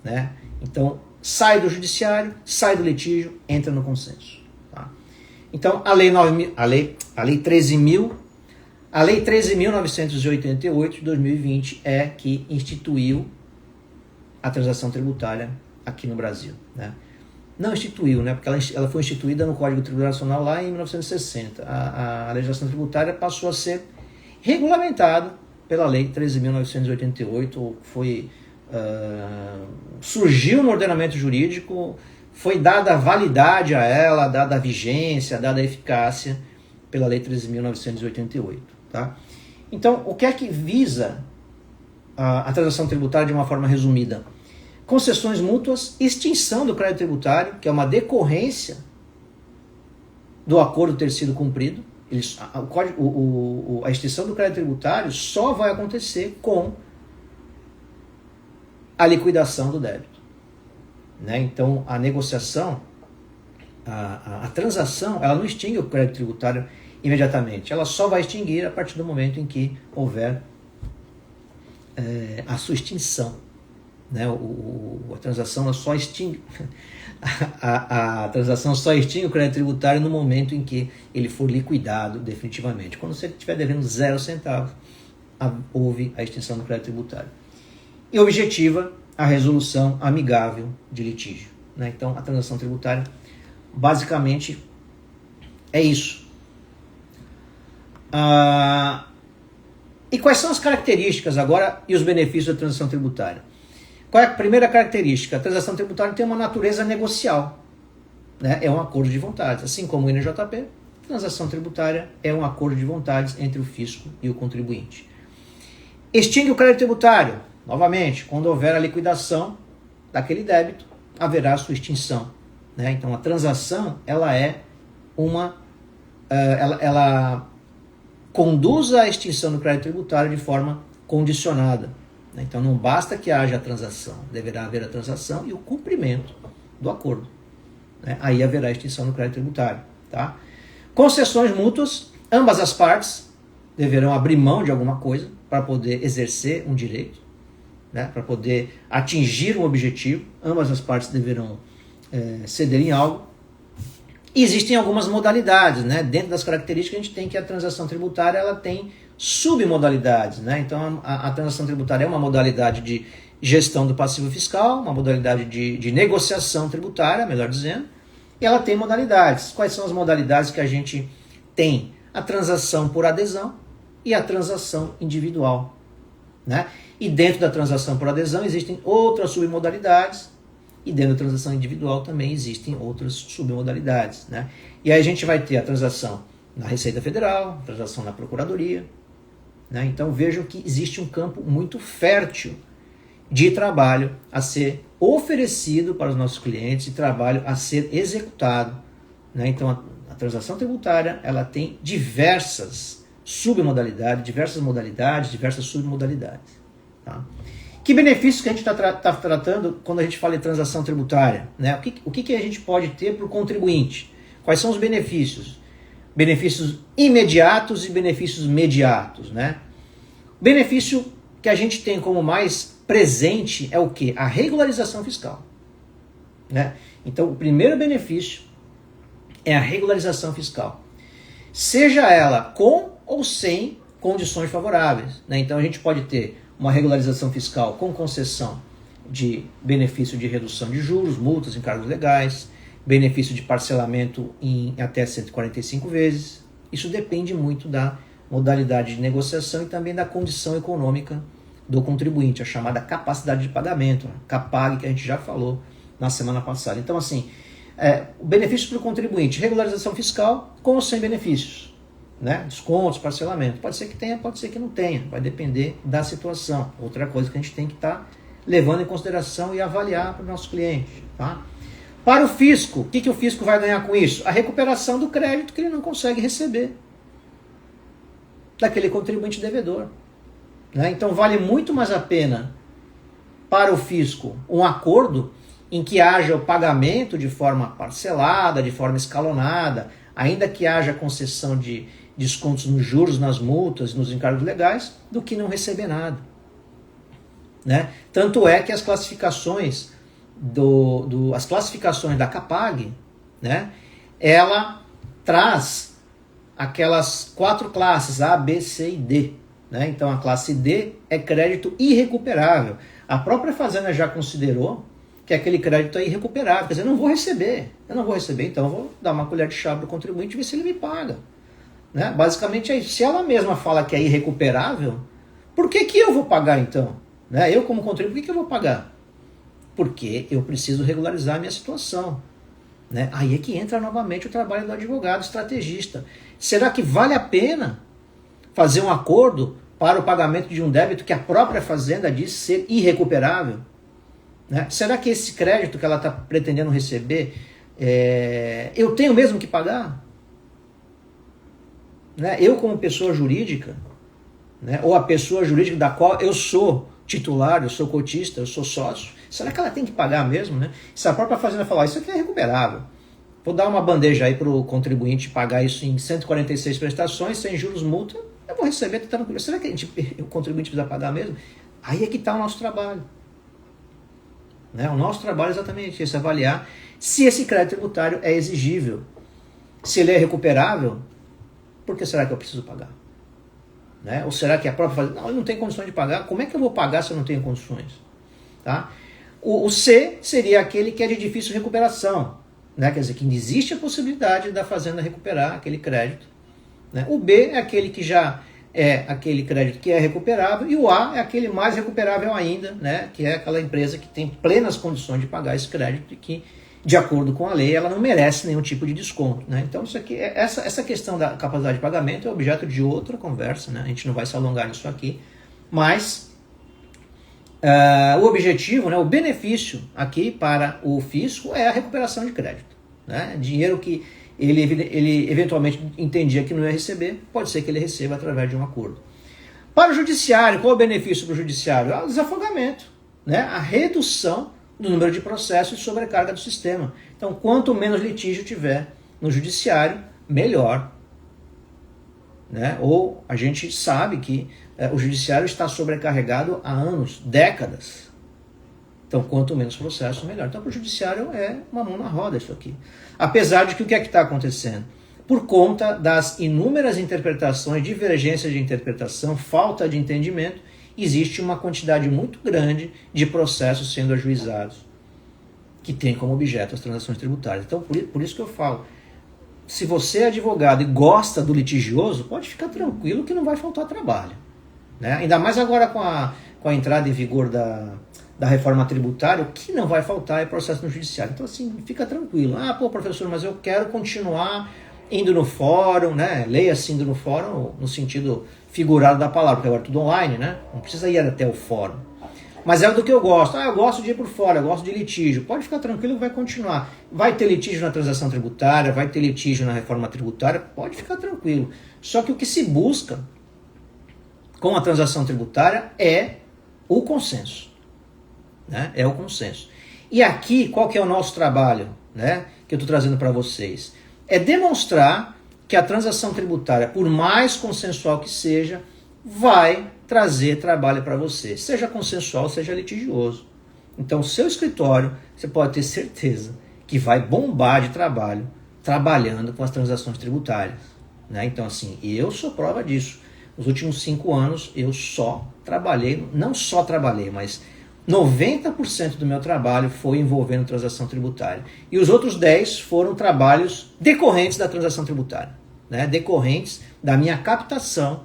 Né? Então, sai do judiciário, sai do litígio, entra no consenso. Tá? Então, a Lei 13.988 de 2020 é que instituiu a transação tributária aqui no Brasil. Né? Não instituiu, né? Porque ela foi instituída no Código Tributário Nacional lá em 1960. A legislação tributária passou a ser regulamentada pela Lei 13.988, surgiu no ordenamento jurídico, foi dada validade a ela, dada a vigência, dada a eficácia pela Lei 13.988. Tá? Então, o que é que visa a transação tributária de uma forma resumida? Concessões mútuas, extinção do crédito tributário, que é uma decorrência do acordo ter sido cumprido. A extinção do crédito tributário só vai acontecer com a liquidação do débito. Né? Então, a negociação, a transação, ela não extingue o crédito tributário imediatamente. Ela só vai extinguir a partir do momento em que houver a sua extinção. Né? A transação só extingue a transação só extingue o crédito tributário no momento em que ele for liquidado definitivamente. Quando você estiver devendo 0 centavos, houve a extinção do crédito tributário. E objetiva a resolução amigável de litígio. Né? Então, a transação tributária basicamente é isso. E quais são as características agora e os benefícios da transação tributária? Qual é a primeira característica? A transação tributária tem uma natureza negocial. né, é um acordo de vontades. Assim como o INJP, transação tributária é um acordo de vontades entre o fisco e o contribuinte. Extingue o crédito tributário. Novamente, quando houver a liquidação daquele débito, haverá a sua extinção, né? Então a transação ela é ela conduz à extinção do crédito tributário de forma condicionada, né? Então não basta que haja a transação, deverá haver a transação e o cumprimento do acordo, né? Aí haverá a extinção do crédito tributário, tá? Concessões mútuas, ambas as partes deverão abrir mão de alguma coisa para poder exercer um direito, né? Para poder atingir um objetivo, ambas as partes deverão ceder em algo. E existem algumas modalidades, né? Dentro das características a gente tem que a transação tributária ela tem submodalidades, né? Então a transação tributária é uma modalidade de gestão do passivo fiscal, uma modalidade de negociação tributária, melhor dizendo, e ela tem modalidades. Quais são as modalidades que a gente tem? A transação por adesão e a transação individual, né? E dentro da transação por adesão existem outras submodalidades, e dentro da transação individual também existem outras submodalidades, né? E aí a gente vai ter a transação na Receita Federal, a transação na Procuradoria, né? Então vejam que existe um campo muito fértil de trabalho a ser oferecido para os nossos clientes, de trabalho a ser executado, né? Então a transação tributária ela tem diversas submodalidades, diversas modalidades, diversas submodalidades, tá? Que benefícios que a gente está tratando quando a gente fala em transação tributária, né? O que a gente pode ter para o contribuinte? Quais são os benefícios? Benefícios imediatos e benefícios mediatos, né? O benefício que a gente tem como mais presente é o quê? A regularização fiscal, né? Então, o primeiro benefício é a regularização fiscal. Seja ela com ou sem condições favoráveis, né? Então, a gente pode ter uma regularização fiscal com concessão de benefício de redução de juros, multas, encargos legais, benefício de parcelamento em até 145 vezes. Isso depende muito da modalidade de negociação e também da condição econômica do contribuinte, a chamada capacidade de pagamento, a CAPAG, que a gente já falou na semana passada. Então, assim, o benefício para o contribuinte, regularização fiscal com ou sem benefícios, né? Descontos, parcelamento. Pode ser que tenha, pode ser que não tenha. Vai depender da situação. Outra coisa que a gente tem que estar levando em consideração e avaliar para o nosso cliente, tá? Para o fisco, o que o fisco vai ganhar com isso? A recuperação do crédito que ele não consegue receber daquele contribuinte devedor, né? Então vale muito mais a pena para o fisco um acordo em que haja o pagamento de forma parcelada, de forma escalonada, ainda que haja concessão de descontos nos juros, nas multas, nos encargos legais, do que não receber nada, né? Tanto é que as classificações as classificações da CAPAG, né, ela traz aquelas 4 classes, A, B, C e D, né? Então a classe D é crédito irrecuperável. A própria Fazenda já considerou que aquele crédito é irrecuperável, quer dizer, eu não vou receber, então eu vou dar uma colher de chá para o contribuinte e ver se ele me paga, né? Basicamente é isso. Se ela mesma fala que é irrecuperável, por que eu vou pagar então? Né? Eu como contribuinte, por que eu vou pagar? Porque eu preciso regularizar a minha situação, né? Aí é que entra novamente o trabalho do advogado estrategista. Será que vale a pena fazer um acordo para o pagamento de um débito que a própria Fazenda diz ser irrecuperável, né? Será que esse crédito que ela está pretendendo receber, eu tenho mesmo que pagar? Né? Eu como pessoa jurídica, né? Ou a pessoa jurídica da qual eu sou titular, eu sou cotista, eu sou sócio, será que ela tem que pagar mesmo, né? Se a própria Fazenda falar, isso aqui é recuperável, vou dar uma bandeja aí para o contribuinte pagar isso em 146 prestações, sem juros, multa, eu vou receber, tá tranquilo. Será que o contribuinte precisa pagar mesmo? Aí é que está o nosso trabalho, né? O nosso trabalho é exatamente esse, avaliar se esse crédito tributário é exigível, se ele é recuperável, por que será que eu preciso pagar? Né? Ou será que a própria Fazenda, não, eu não tenho condições de pagar, como é que eu vou pagar se eu não tenho condições? Tá? O C seria aquele que é de difícil recuperação, né? Quer dizer, que existe a possibilidade da Fazenda recuperar aquele crédito, né? O B é aquele que já é aquele crédito que é recuperável, e o A é aquele mais recuperável ainda, né? Que é aquela empresa que tem plenas condições de pagar esse crédito e que de acordo com a lei, ela não merece nenhum tipo de desconto, né? Então, isso aqui, essa questão da capacidade de pagamento é objeto de outra conversa, né? A gente não vai se alongar nisso aqui, mas o objetivo, né, o benefício aqui para o fisco é a recuperação de crédito, né? Dinheiro que ele eventualmente entendia que não ia receber, pode ser que ele receba através de um acordo. Para o judiciário, qual é o benefício para o judiciário? O desafogamento, né? A redução do número de processos e sobrecarga do sistema. Então, quanto menos litígio tiver no judiciário, melhor. Né? Ou a gente sabe que o judiciário está sobrecarregado há anos, décadas. Então, quanto menos processo, melhor. Então, para o judiciário é uma mão na roda isso aqui. Apesar de que o que é que está acontecendo? Por conta das inúmeras interpretações, divergências de interpretação, falta de entendimento, existe uma quantidade muito grande de processos sendo ajuizados que tem como objeto as transações tributárias. Então, por isso que eu falo, se você é advogado e gosta do litigioso, pode ficar tranquilo que não vai faltar trabalho. Né? Ainda mais agora com a entrada em vigor da reforma tributária, o que não vai faltar é processo no judiciário. Então, assim, fica tranquilo. Ah, pô, professor, mas eu quero continuar indo no fórum, né? Leia-se indo no fórum no sentido figurado da palavra, porque agora é tudo online, né? Não precisa ir até o fórum. Mas é do que eu gosto. Ah, eu gosto de ir por fora, eu gosto de litígio. Pode ficar tranquilo que vai continuar. Vai ter litígio na transação tributária, vai ter litígio na reforma tributária, pode ficar tranquilo. Só que o que se busca com a transação tributária é o consenso. Né? É o consenso. E aqui, qual que é o nosso trabalho, né? Que eu estou trazendo para vocês? É demonstrar que a transação tributária, por mais consensual que seja, vai trazer trabalho para você, seja consensual, seja litigioso. Então, o seu escritório, você pode ter certeza que vai bombar de trabalho trabalhando com as transações tributárias. Né? Então, assim, eu sou prova disso. Nos últimos 5 anos, eu só trabalhei, não só trabalhei, mas 90% do meu trabalho foi envolvendo transação tributária. E os outros 10 foram trabalhos decorrentes da transação tributária, né? Decorrentes da minha captação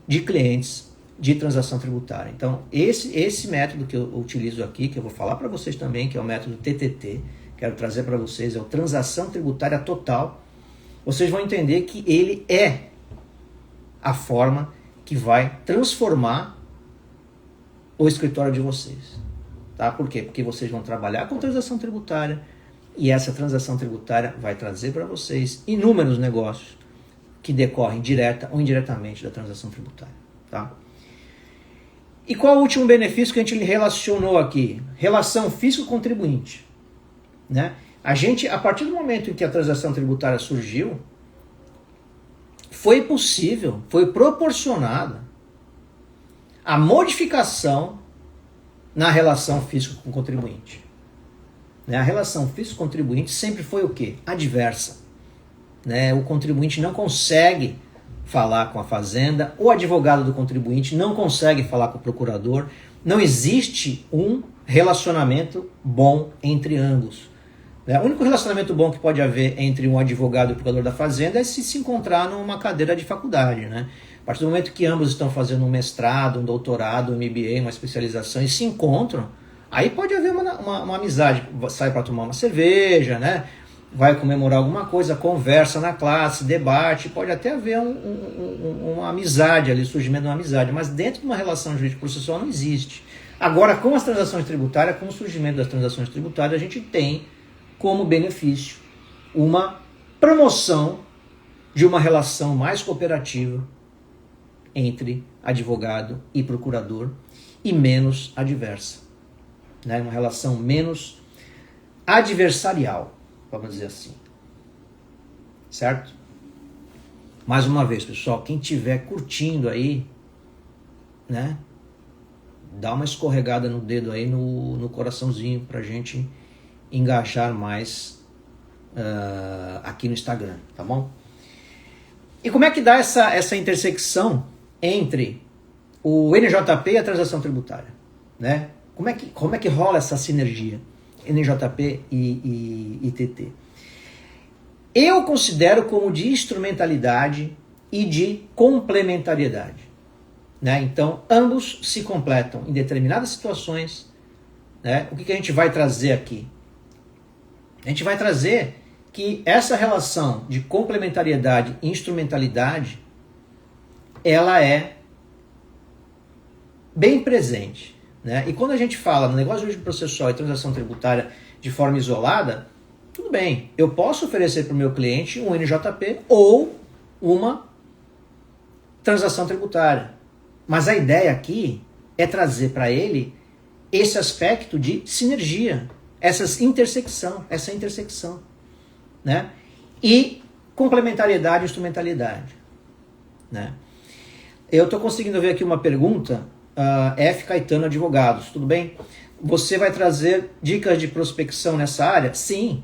de clientes de transação tributária. Então, esse método que eu utilizo aqui, que eu vou falar para vocês também, que é o método TTT, quero trazer para vocês, é o Transação Tributária Total. Vocês vão entender que ele é a forma que vai transformar o escritório de vocês. Tá? Por quê? Porque vocês vão trabalhar com transação tributária e essa transação tributária vai trazer para vocês inúmeros negócios que decorrem direta ou indiretamente da transação tributária. Tá? E qual o último benefício que a gente relacionou aqui? Relação fisco-contribuinte. Né? A gente, a partir do momento em que a transação tributária surgiu, foi possível, foi proporcionada a modificação na relação fisco com contribuinte. A relação fisco-contribuinte sempre foi o quê? Adversa. O contribuinte não consegue falar com a fazenda, o advogado do contribuinte não consegue falar com o procurador, não existe um relacionamento bom entre ambos. O único relacionamento bom que pode haver entre um advogado e o procurador da fazenda é se encontrar numa cadeira de faculdade, né? A partir do momento que ambos estão fazendo um mestrado, um doutorado, um MBA, uma especialização e se encontram, aí pode haver uma amizade, sai para tomar uma cerveja, né? Vai comemorar alguma coisa, conversa na classe, debate, pode até haver uma amizade ali, surgimento de uma amizade, mas dentro de uma relação jurídico-processual não existe. Agora, com as transações tributárias, com o surgimento das transações tributárias, a gente tem como benefício uma promoção de uma relação mais cooperativa entre advogado e procurador e menos adversa. Uma relação menos adversarial, vamos dizer assim. Certo? Mais uma vez, pessoal, quem estiver curtindo aí, né, dá uma escorregada no dedo aí no coraçãozinho pra gente engajar mais aqui no Instagram, tá bom? E como é que dá essa intersecção entre o NJP e a transação tributária? Né? Como é que rola essa sinergia NJP e ITT? Eu considero como de instrumentalidade e de complementariedade. Né? Então, ambos se completam em determinadas situações. Né? O que a gente vai trazer aqui? A gente vai trazer que essa relação de complementariedade e instrumentalidade, ela é bem presente, né? E quando a gente fala no negócio jurídico processual e transação tributária de forma isolada, tudo bem, eu posso oferecer para o meu cliente um NJP ou uma transação tributária. Mas a ideia aqui é trazer para ele esse aspecto de sinergia, essa intersecção, né? E complementariedade e instrumentalidade, né? Eu estou conseguindo ver aqui uma pergunta, F. Caetano Advogados, tudo bem? Você vai trazer dicas de prospecção nessa área? Sim,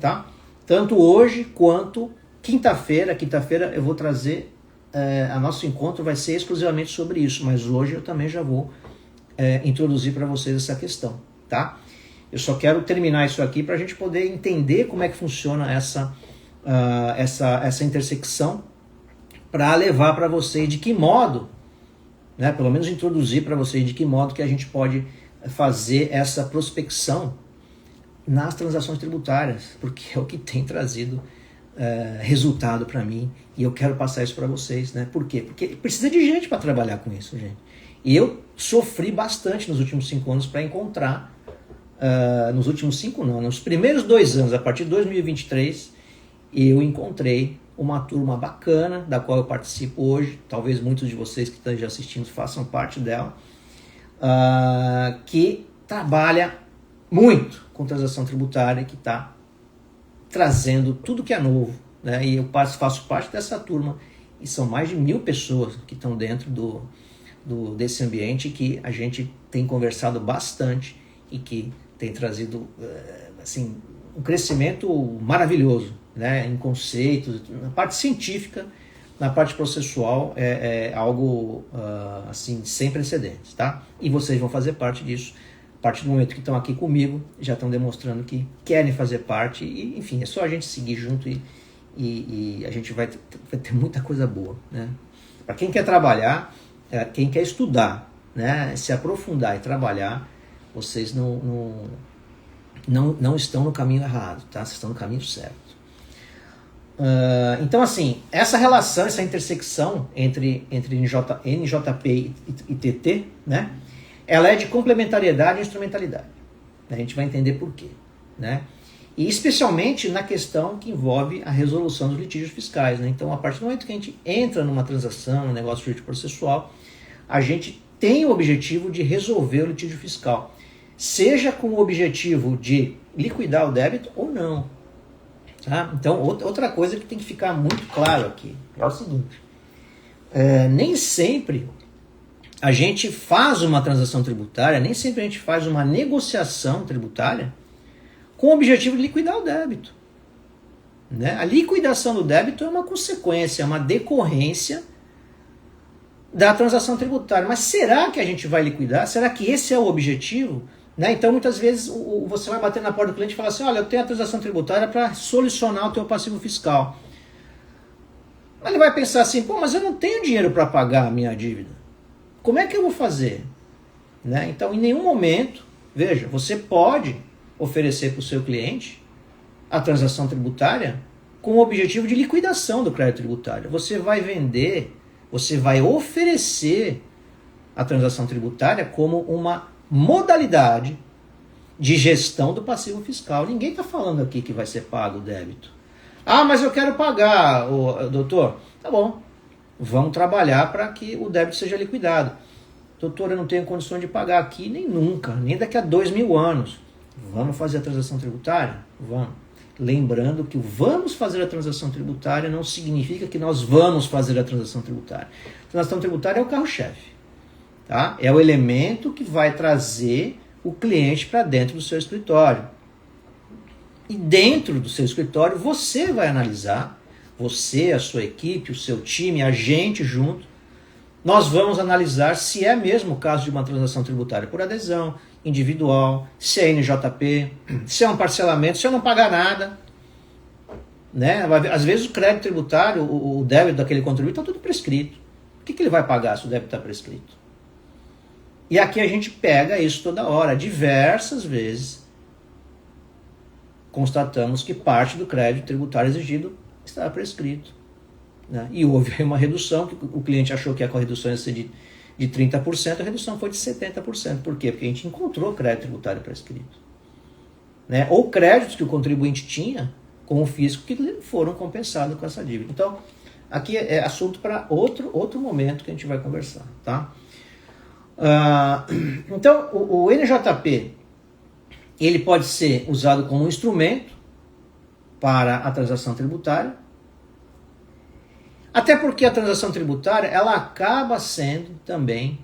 tá? Tanto hoje quanto quinta-feira. Quinta-feira eu vou trazer, a nosso encontro vai ser exclusivamente sobre isso, mas hoje eu também já vou introduzir para vocês essa questão, tá? Eu só quero terminar isso aqui para a gente poder entender como é que funciona essa intersecção, para levar para vocês de que modo, né, pelo menos introduzir para vocês de que modo que a gente pode fazer essa prospecção nas transações tributárias, porque é o que tem trazido resultado para mim, e eu quero passar isso para vocês, né? Por quê? Porque precisa de gente para trabalhar com isso, gente. E eu sofri bastante nos últimos 5 anos para encontrar, nos últimos 5 não, nos primeiros 2 anos, a partir de 2023, eu encontrei uma turma bacana, da qual eu participo hoje, talvez muitos de vocês que estão assistindo façam parte dela, que trabalha muito com transação tributária, que está trazendo tudo que é novo, né? E eu faço parte dessa turma, e são mais de 1000 pessoas que estão dentro desse ambiente, que a gente tem conversado bastante e que tem trazido assim, um crescimento maravilhoso, né? Em conceitos, na parte científica, na parte processual, é algo assim, sem precedentes, tá? E vocês vão fazer parte disso. A partir do momento que estão aqui comigo, já estão demonstrando que querem fazer parte, e enfim, é só a gente seguir junto e a gente vai ter muita coisa boa, né? Para quem quer trabalhar, quem quer estudar, né, se aprofundar e trabalhar, vocês não estão no caminho errado, tá? Vocês estão no caminho certo. Então, assim, essa relação, essa intersecção entre NJP e TT, né, ela é de complementariedade e instrumentalidade. A gente vai entender por quê, né? E especialmente na questão que envolve a resolução dos litígios fiscais, né? Então, a partir do momento que a gente entra numa transação, num negócio jurídico processual, a gente tem o objetivo de resolver o litígio fiscal, seja com o objetivo de liquidar o débito ou não. Tá? Então, outra coisa que tem que ficar muito claro aqui é o seguinte: nem sempre a gente faz uma transação tributária, nem sempre a gente faz uma negociação tributária com o objetivo de liquidar o débito, né? A liquidação do débito é uma consequência, é uma decorrência da transação tributária. Mas será que a gente vai liquidar? Será que esse é o objetivo? Né? Então, muitas vezes, você vai bater na porta do cliente e falar assim: olha, eu tenho a transação tributária para solucionar o teu passivo fiscal. Ele vai pensar assim: pô, mas eu não tenho dinheiro para pagar a minha dívida. Como é que eu vou fazer? Né? Então, em nenhum momento, veja, você pode oferecer para o seu cliente a transação tributária com o objetivo de liquidação do crédito tributário. Você vai vender, você vai oferecer a transação tributária como uma modalidade de gestão do passivo fiscal. Ninguém está falando aqui que vai ser pago o débito. Ah, mas eu quero pagar, doutor. Tá bom, vamos trabalhar para que o débito seja liquidado. Doutor, eu não tenho condições de pagar aqui nem nunca, nem daqui a 2000 anos. Vamos fazer a transação tributária? Vamos. Lembrando que o vamos fazer a transação tributária não significa que nós vamos fazer a transação tributária. A transação tributária é o carro-chefe. Tá? É o elemento que vai trazer o cliente para dentro do seu escritório. E dentro do seu escritório você vai analisar, você, a sua equipe, o seu time, a gente junto, nós vamos analisar se é mesmo o caso de uma transação tributária por adesão, individual, se é NJP, se é um parcelamento, se eu não pagar nada. Né? Às vezes o crédito tributário, o débito daquele contribuinte está tudo prescrito. O que ele vai pagar se o débito está prescrito? E aqui a gente pega isso toda hora, diversas vezes. constatamos que parte do crédito tributário exigido estava prescrito, né? E houve uma redução, que o cliente achou que a redução ia ser de 30%, a redução foi de 70%. Por quê? Porque a gente encontrou crédito tributário prescrito, né? Ou créditos que o contribuinte tinha com o fisco que foram compensados com essa dívida. Então, aqui é assunto para outro momento que a gente vai conversar, tá? Então, o NJP, ele pode ser usado como um instrumento para a transação tributária, até porque a transação tributária ela acaba sendo também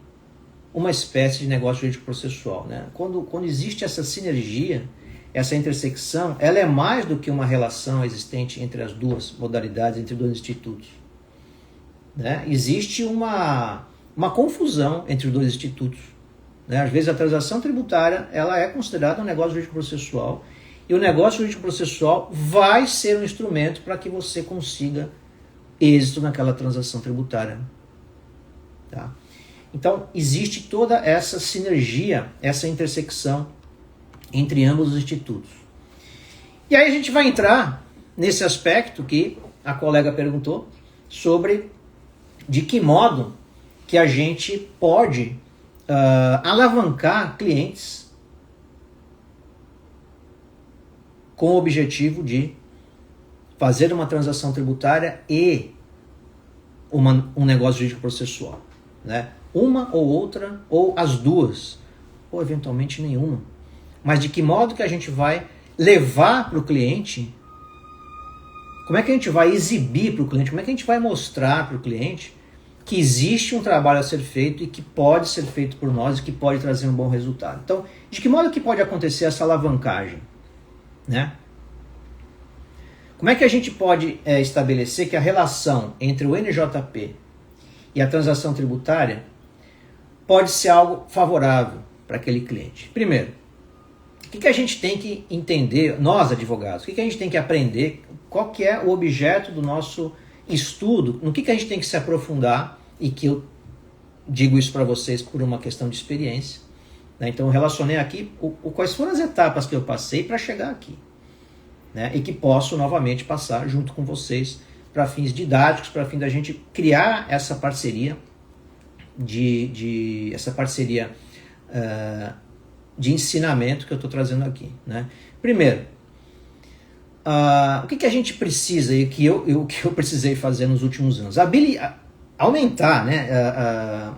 uma espécie de negócio jurídico processual, né? Quando existe essa sinergia, essa intersecção, ela é mais do que uma relação existente entre as duas modalidades, entre dois institutos, né? Existe uma confusão entre os dois institutos, né? Às vezes a transação tributária ela é considerada um negócio jurídico processual, e o negócio jurídico processual vai ser um instrumento para que você consiga êxito naquela transação tributária, tá? Então, existe toda essa sinergia, essa intersecção entre ambos os institutos. E aí a gente vai entrar nesse aspecto que a colega perguntou sobre de que modo que a gente pode alavancar clientes com o objetivo de fazer uma transação tributária e um negócio jurídico processual, né? Uma ou outra, ou as duas, ou eventualmente nenhuma. Mas de que modo que a gente vai levar para o cliente, como é que a gente vai exibir para o cliente, como é que a gente vai mostrar para o cliente que existe um trabalho a ser feito e que pode ser feito por nós e que pode trazer um bom resultado. Então, de que modo que pode acontecer essa alavancagem, né? Como é que a gente pode estabelecer que a relação entre o NJP e a transação tributária pode ser algo favorável para aquele cliente? Primeiro, o que a gente tem que entender, nós advogados, o que a gente tem que aprender, qual que é o objeto do nosso estudo, no que a gente tem que se aprofundar, e que eu digo isso para vocês por uma questão de experiência, né? Então eu relacionei aqui quais foram as etapas que eu passei para chegar aqui, né? E que posso novamente passar junto com vocês para fins didáticos, para fim da gente criar essa parceria de ensinamento que eu estou trazendo aqui, né? Primeiro, o que a gente precisa e que eu precisei fazer nos últimos anos? Aumentar, né?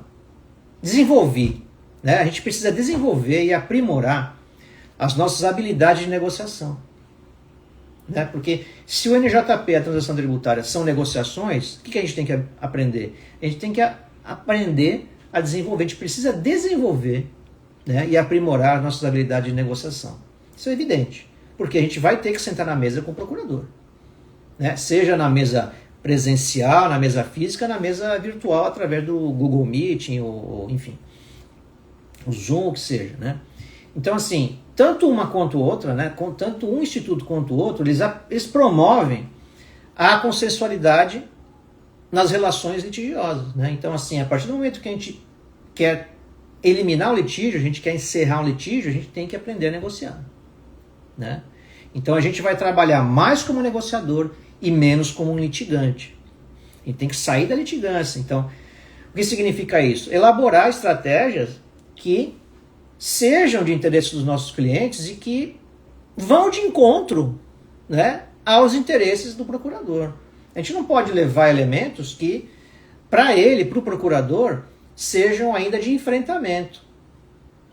Desenvolver, né? A gente precisa desenvolver e aprimorar as nossas habilidades de negociação, né? Porque se o NJP e a transação tributária são negociações, o que a gente tem que aprender? A gente tem que aprender a desenvolver, a gente precisa desenvolver, né, e aprimorar as nossas habilidades de negociação. Isso é evidente, porque a gente vai ter que sentar na mesa com o procurador, né? Seja na mesa presencial, na mesa física, na mesa virtual, através do Google Meeting, ou enfim, o Zoom, o que seja, né? Então, assim, tanto uma quanto outra, né, tanto um instituto quanto o outro, eles promovem a consensualidade nas relações litigiosas, né? Então, assim, a partir do momento que a gente quer eliminar o litígio, a gente quer encerrar um litígio, a gente tem que aprender a negociar, né? Então, a gente vai trabalhar mais como negociador e menos como um litigante. A gente tem que sair da litigância. Então, o que significa isso? Elaborar estratégias que sejam de interesse dos nossos clientes e que vão de encontro, né, aos interesses do procurador. A gente não pode levar elementos que, para ele, para o procurador, sejam ainda de enfrentamento,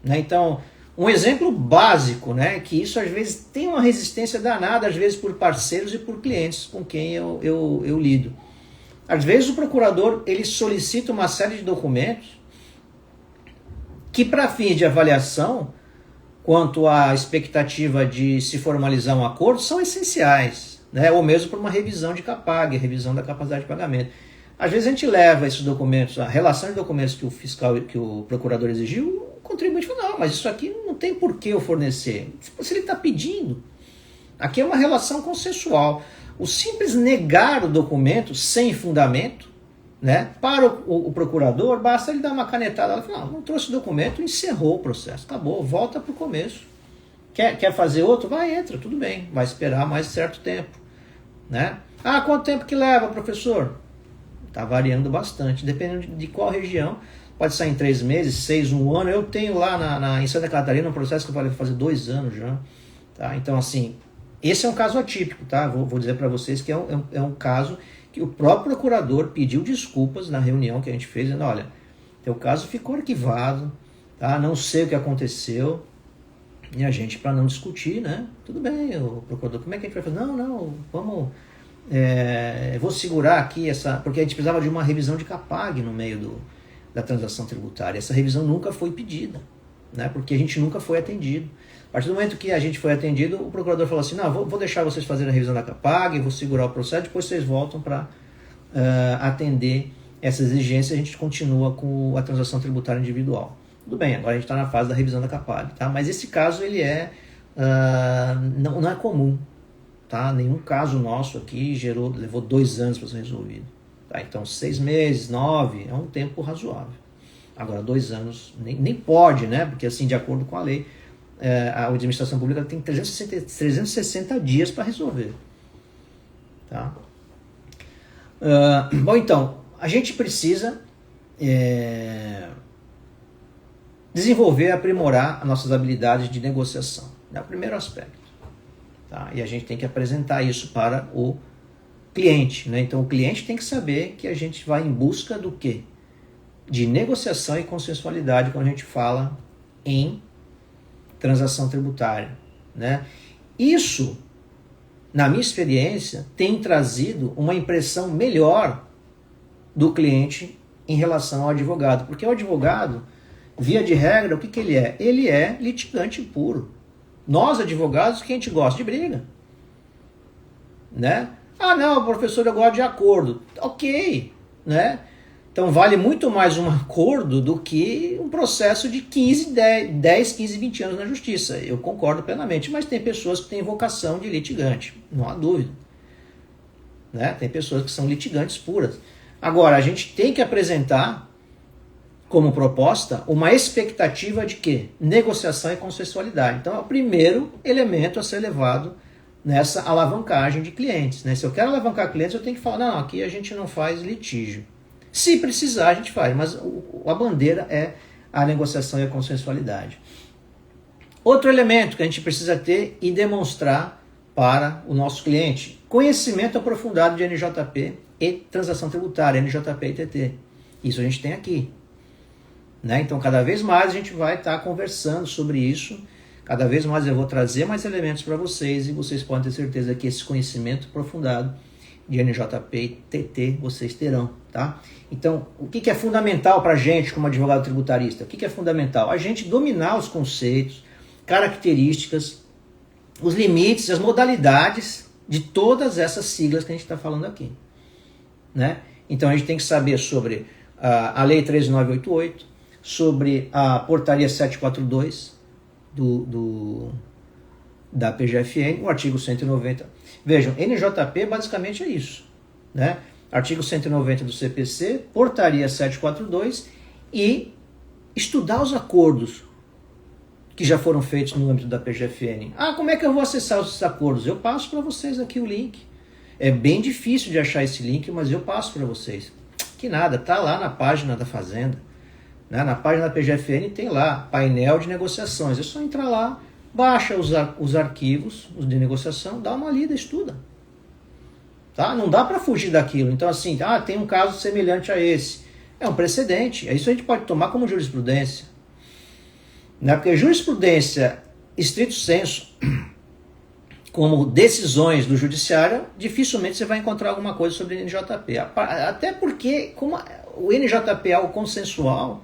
né? Então, um exemplo básico, né, que isso às vezes tem uma resistência danada, às vezes por parceiros e por clientes com quem eu lido. Às vezes o procurador ele solicita uma série de documentos que, para fins de avaliação, quanto à expectativa de se formalizar um acordo, são essenciais, né? Ou mesmo para uma revisão de CAPAG, revisão da capacidade de pagamento. Às vezes a gente leva esses documentos, a relação de documentos que o fiscal, que o procurador exigiu, o contribuinte fala, não, mas isso aqui não tem por que eu fornecer. Se ele está pedindo, aqui é uma relação consensual. O simples negar o documento sem fundamento, né, para o procurador, basta ele dar uma canetada, ela fala, não trouxe o documento, encerrou o processo, acabou, volta para o começo, Quer fazer outro? Vai, entra, tudo bem. Vai esperar mais certo tempo. Né? Ah, quanto tempo que leva, professor? Está variando bastante, dependendo de qual região. Pode sair em 3 meses, 6, 1 ano. Eu tenho lá em Santa Catarina um processo que eu falei fazer 2 anos já. Tá? Então, assim, esse é um caso atípico, tá? Vou dizer para vocês que é um caso que o próprio procurador pediu desculpas na reunião que a gente fez, dizendo, olha, teu caso ficou arquivado, tá? Não sei o que aconteceu. E a gente, para não discutir, né? Tudo bem, o procurador, como é que a gente vai fazer? Não, vamos... vou segurar aqui essa... Porque a gente precisava de uma revisão de CAPAG no meio da transação tributária. Essa revisão nunca foi pedida, né? Porque a gente nunca foi atendido. A partir do momento que a gente foi atendido, o procurador falou assim, não, vou deixar vocês fazerem a revisão da CAPAG, vou segurar o processo, depois vocês voltam para atender essa exigência, a gente continua com a transação tributária individual. Tudo bem, agora a gente está na fase da revisão da CAPAG, tá? Mas esse caso, ele não é comum, tá? Nenhum caso nosso aqui levou 2 anos para ser resolvido. Tá? Então, 6 meses, 9, é um tempo razoável. Agora, 2 anos, nem pode, né? Porque assim, de acordo com a lei, a administração pública tem 360 dias para resolver. Tá? Bom, então, a gente precisa desenvolver e aprimorar as nossas habilidades de negociação. É o primeiro aspecto. Tá? E a gente tem que apresentar isso para o cliente. Né? Então, o cliente tem que saber que a gente vai em busca do quê? De negociação e consensualidade quando a gente fala em transação tributária. Né? Isso, na minha experiência, tem trazido uma impressão melhor do cliente em relação ao advogado. Porque o advogado, via de regra, o que ele é? Ele é litigante puro. Nós, advogados, que a gente gosta de briga. Né? Ah, não, professor, eu gosto de acordo. Ok, né? Então vale muito mais um acordo do que um processo de 10, 15, 20 anos na justiça. Eu concordo plenamente, mas tem pessoas que têm vocação de litigante, não há dúvida. Né? Tem pessoas que são litigantes puras. Agora, a gente tem que apresentar como proposta uma expectativa de quê? Negociação e consensualidade. Então é o primeiro elemento a ser levado nessa alavancagem de clientes. Né? Se eu quero alavancar clientes, eu tenho que falar, não, aqui a gente não faz litígio. Se precisar, a gente faz, mas a bandeira é a negociação e a consensualidade. Outro elemento que a gente precisa ter e demonstrar para o nosso cliente, conhecimento aprofundado de NJP e transação tributária, NJP e TT. Isso a gente tem aqui. Né? Então, cada vez mais a gente vai estar conversando sobre isso, cada vez mais eu vou trazer mais elementos para vocês e vocês podem ter certeza que esse conhecimento aprofundado de NJP e TT vocês terão. Tá? Então, o que é fundamental para a gente como advogado tributarista? O que é fundamental? A gente dominar os conceitos, características, os limites, as modalidades de todas essas siglas que a gente está falando aqui. Né? Então, a gente tem que saber sobre a Lei 13988, sobre a Portaria 742 da PGFN, o artigo 190. Vejam, NJP basicamente é isso. Né? Artigo 190 do CPC, Portaria 742 e estudar os acordos que já foram feitos no âmbito da PGFN. Ah, como é que eu vou acessar esses acordos? Eu passo para vocês aqui o link. É bem difícil de achar esse link, mas eu passo para vocês. Que nada, tá lá na página da Fazenda. Né? Na página da PGFN tem lá, painel de negociações. É só entrar lá, baixa os arquivos de negociação, dá uma lida, estuda. Tá? Não dá para fugir daquilo. Então, assim, tem um caso semelhante a esse. É um precedente. Isso a gente pode tomar como jurisprudência. Né? Porque jurisprudência, estrito senso, como decisões do judiciário, dificilmente você vai encontrar alguma coisa sobre o NJP. Até porque, como o NJP é algo consensual,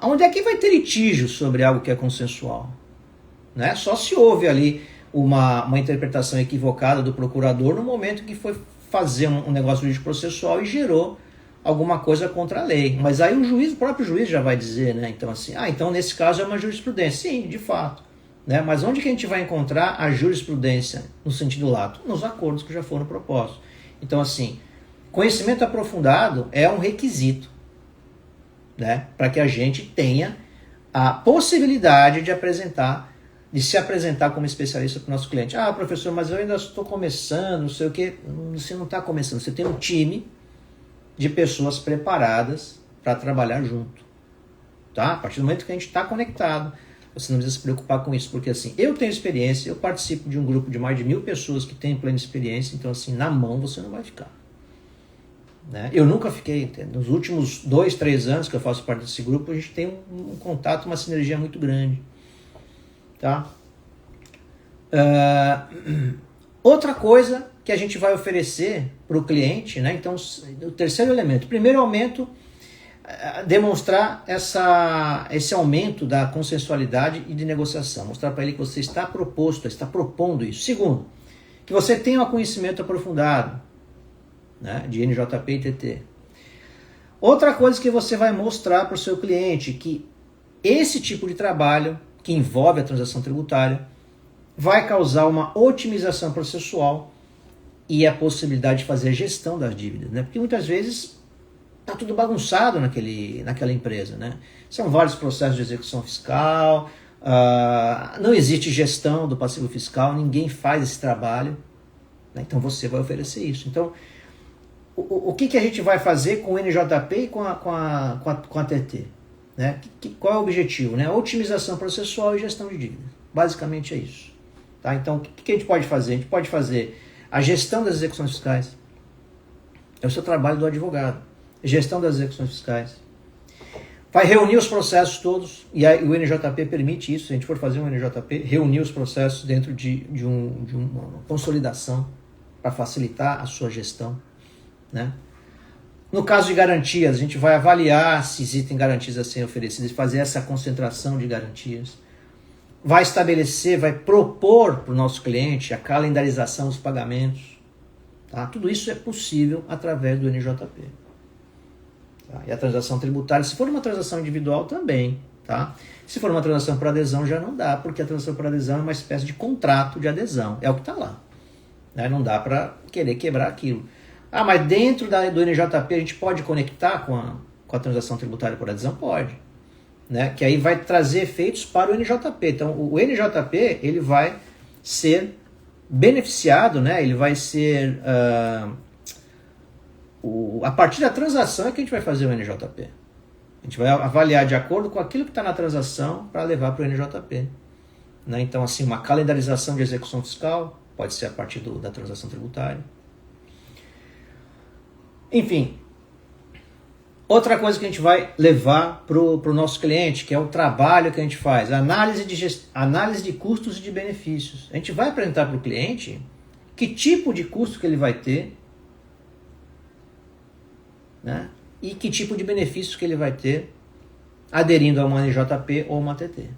onde é que vai ter litígio sobre algo que é consensual? Né? Só se houve ali uma interpretação equivocada do procurador no momento que foi fazer um negócio jurídico processual e gerou alguma coisa contra a lei. Mas aí o próprio juiz já vai dizer, né? Então, assim, então nesse caso é uma jurisprudência. Sim, de fato. Né? Mas onde que a gente vai encontrar a jurisprudência no sentido lato? Nos acordos que já foram propostos. Então, assim, conhecimento aprofundado é um requisito, né? Para que a gente tenha a possibilidade de apresentar de se apresentar como especialista para o nosso cliente. Ah, professor, mas eu ainda estou começando, não sei o quê. Você não está começando, você tem um time de pessoas preparadas para trabalhar junto. Tá? A partir do momento que a gente está conectado, você não precisa se preocupar com isso, porque assim, eu tenho experiência, eu participo de um grupo de mais de 1000 pessoas que têm plena experiência, então assim, na mão você não vai ficar. Né? Eu nunca fiquei, nos últimos 2, 3 anos que eu faço parte desse grupo, a gente tem um contato, uma sinergia muito grande. Tá? Outra coisa que a gente vai oferecer para o cliente, né? Então, o terceiro elemento, primeiro elemento, demonstrar esse aumento da consensualidade e de negociação, mostrar para ele que você está propondo isso. Segundo, que você tenha um conhecimento aprofundado, né, de NJP e TT. Outra coisa que você vai mostrar para o seu cliente, que esse tipo de trabalho, que envolve a transação tributária, vai causar uma otimização processual e a possibilidade de fazer a gestão das dívidas, né? Porque muitas vezes está tudo bagunçado naquela empresa, né? São vários processos de execução fiscal, não existe gestão do passivo fiscal, ninguém faz esse trabalho, né? Então você vai oferecer isso. Então, o que a gente vai fazer com o NJP e com a TT? Né? Qual é o objetivo? Né? Otimização processual e gestão de dívidas. Basicamente é isso. Tá? Então, o que a gente pode fazer? A gente pode fazer a gestão das execuções fiscais. É o seu trabalho do advogado. Gestão das execuções fiscais. Vai reunir os processos todos, e aí o NJP permite isso, se a gente for fazer um NJP, reunir os processos dentro de uma consolidação para facilitar a sua gestão. Né? No caso de garantias, a gente vai avaliar se existem garantias a serem oferecidas, fazer essa concentração de garantias. Vai estabelecer, vai propor para o nosso cliente a calendarização dos pagamentos. Tá? Tudo isso é possível através do NJP. Tá? E a transação tributária, se for uma transação individual também. Tá? Se for uma transação por adesão já não dá, porque a transação por adesão é uma espécie de contrato de adesão. É o que está lá. Né? Não dá para querer quebrar aquilo. Ah, mas dentro do NJP a gente pode conectar com a transação tributária por adesão? Pode. Né? Que aí vai trazer efeitos para o NJP. Então, o NJP ele vai ser beneficiado, né? Ele vai ser... a partir da transação é que a gente vai fazer o NJP. A gente vai avaliar de acordo com aquilo que está na transação para levar para o NJP. Né? Então, assim, uma calendarização de execução fiscal pode ser a partir da transação tributária. Enfim, outra coisa que a gente vai levar para o nosso cliente, que é o trabalho que a gente faz, análise de custos e de benefícios. A gente vai apresentar para o cliente que tipo de custo que ele vai ter, né? E que tipo de benefícios que ele vai ter aderindo a uma NJP ou uma TT.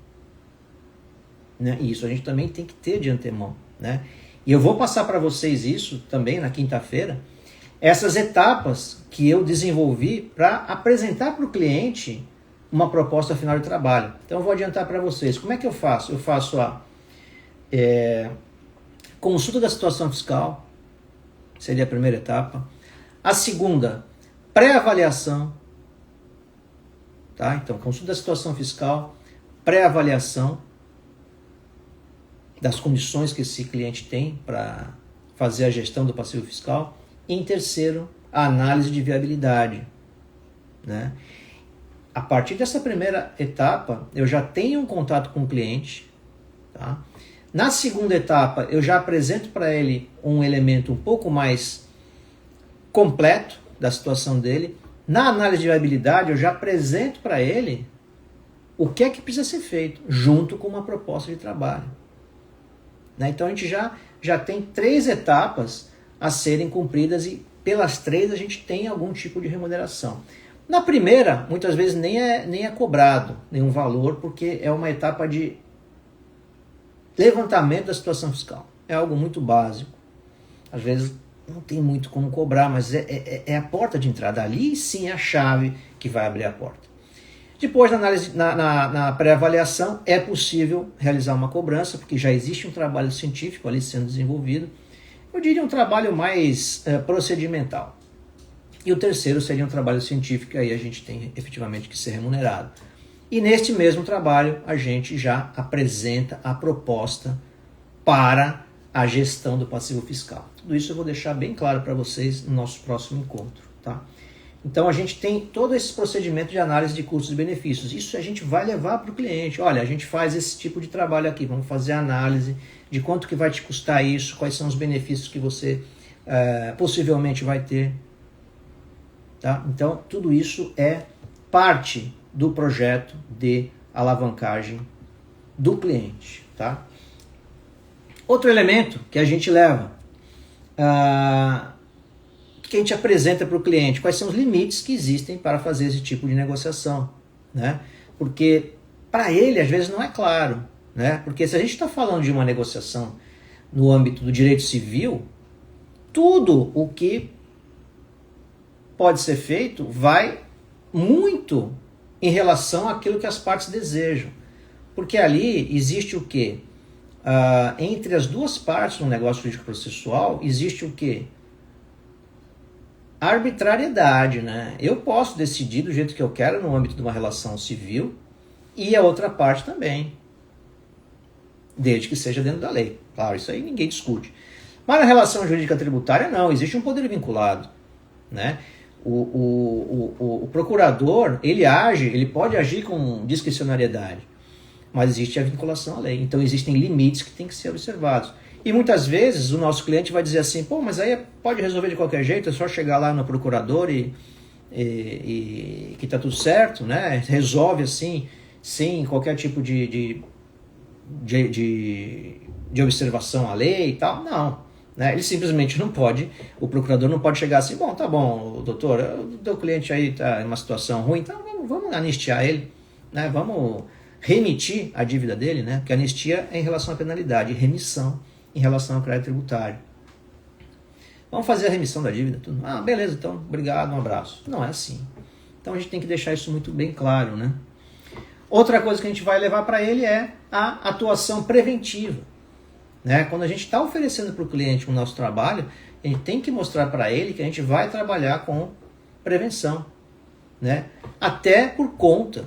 Né? E isso a gente também tem que ter de antemão. Né? E eu vou passar para vocês isso também na quinta-feira, essas etapas que eu desenvolvi para apresentar para o cliente uma proposta final de trabalho. Então eu vou adiantar para vocês. Como é que eu faço? Eu faço a consulta da situação fiscal, seria a primeira etapa. A segunda, pré-avaliação. Tá? Então, consulta da situação fiscal, pré-avaliação das condições que esse cliente tem para fazer a gestão do passivo fiscal. E em terceiro, a análise de viabilidade. Né? A partir dessa primeira etapa, eu já tenho um contato com o cliente. Tá? Na segunda etapa, eu já apresento para ele um elemento um pouco mais completo da situação dele. Na análise de viabilidade, eu já apresento para ele o que é que precisa ser feito, junto com uma proposta de trabalho. Né? Então, a gente já tem 3 etapas a serem cumpridas e pelas 3 a gente tem algum tipo de remuneração. Na primeira, muitas vezes nem é cobrado nenhum valor, porque é uma etapa de levantamento da situação fiscal. É algo muito básico. Às vezes não tem muito como cobrar, mas é a porta de entrada. Ali sim é a chave que vai abrir a porta. Depois, na pré-avaliação, é possível realizar uma cobrança, porque já existe um trabalho científico ali sendo desenvolvido. Eu diria um trabalho mais procedimental. E o terceiro seria um trabalho científico, aí a gente tem efetivamente que ser remunerado. E neste mesmo trabalho a gente já apresenta a proposta para a gestão do passivo fiscal. Tudo isso eu vou deixar bem claro para vocês no nosso próximo encontro, tá? Então a gente tem todo esse procedimento de análise de custos e benefícios. Isso a gente vai levar para o cliente. Olha, a gente faz esse tipo de trabalho aqui, vamos fazer a análise de quanto que vai te custar isso, quais são os benefícios que você possivelmente vai ter. Tá? Então tudo isso é parte do projeto de alavancagem do cliente. Tá? Outro elemento que a gente leva, que a gente apresenta para o cliente, quais são os limites que existem para fazer esse tipo de negociação, né? Porque para ele às vezes não é claro, né? Porque se a gente está falando de uma negociação no âmbito do direito civil, tudo o que pode ser feito vai muito em relação àquilo que as partes desejam, porque ali existe o quê? Entre as duas partes no negócio jurídico processual existe o quê? Arbitrariedade, né? Eu posso decidir do jeito que eu quero no âmbito de uma relação civil e a outra parte também, desde que seja dentro da lei. Claro, isso aí ninguém discute. Mas na relação jurídica tributária não, existe um poder vinculado, né? O procurador, ele pode agir com discricionariedade, mas existe a vinculação à lei. Então existem limites que têm que ser observados. E muitas vezes o nosso cliente vai dizer assim, pô, mas aí pode resolver de qualquer jeito, é só chegar lá no procurador e que tá tudo certo, né? Resolve assim, sem qualquer tipo de observação à lei e tal. Não, né? Ele simplesmente não pode, o procurador não pode chegar assim, bom, tá bom, doutor, o teu cliente aí tá em uma situação ruim, então vamos anistiar ele, né? Vamos remitir a dívida dele, né? Porque anistia é em relação à penalidade, remissão em relação ao crédito tributário. Vamos fazer a remissão da dívida. Tudo. Ah, beleza, então, obrigado, um abraço. Não é assim. Então a gente tem que deixar isso muito bem claro, né? Outra coisa que a gente vai levar para ele é a atuação preventiva, né? Quando a gente está oferecendo para o cliente o nosso trabalho, a gente tem que mostrar para ele que a gente vai trabalhar com prevenção, né? Até por conta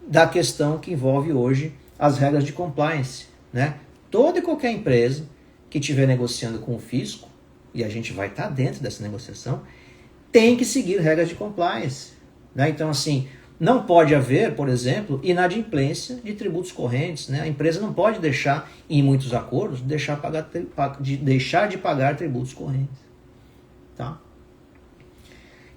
da questão que envolve hoje as regras de compliance, né? Toda e qualquer empresa que estiver negociando com o fisco, e a gente vai estar dentro dessa negociação, tem que seguir regras de compliance, né? Então, assim, não pode haver, por exemplo, inadimplência de tributos correntes, né? A empresa não pode deixar, em muitos acordos, deixar de pagar tributos correntes. Tá?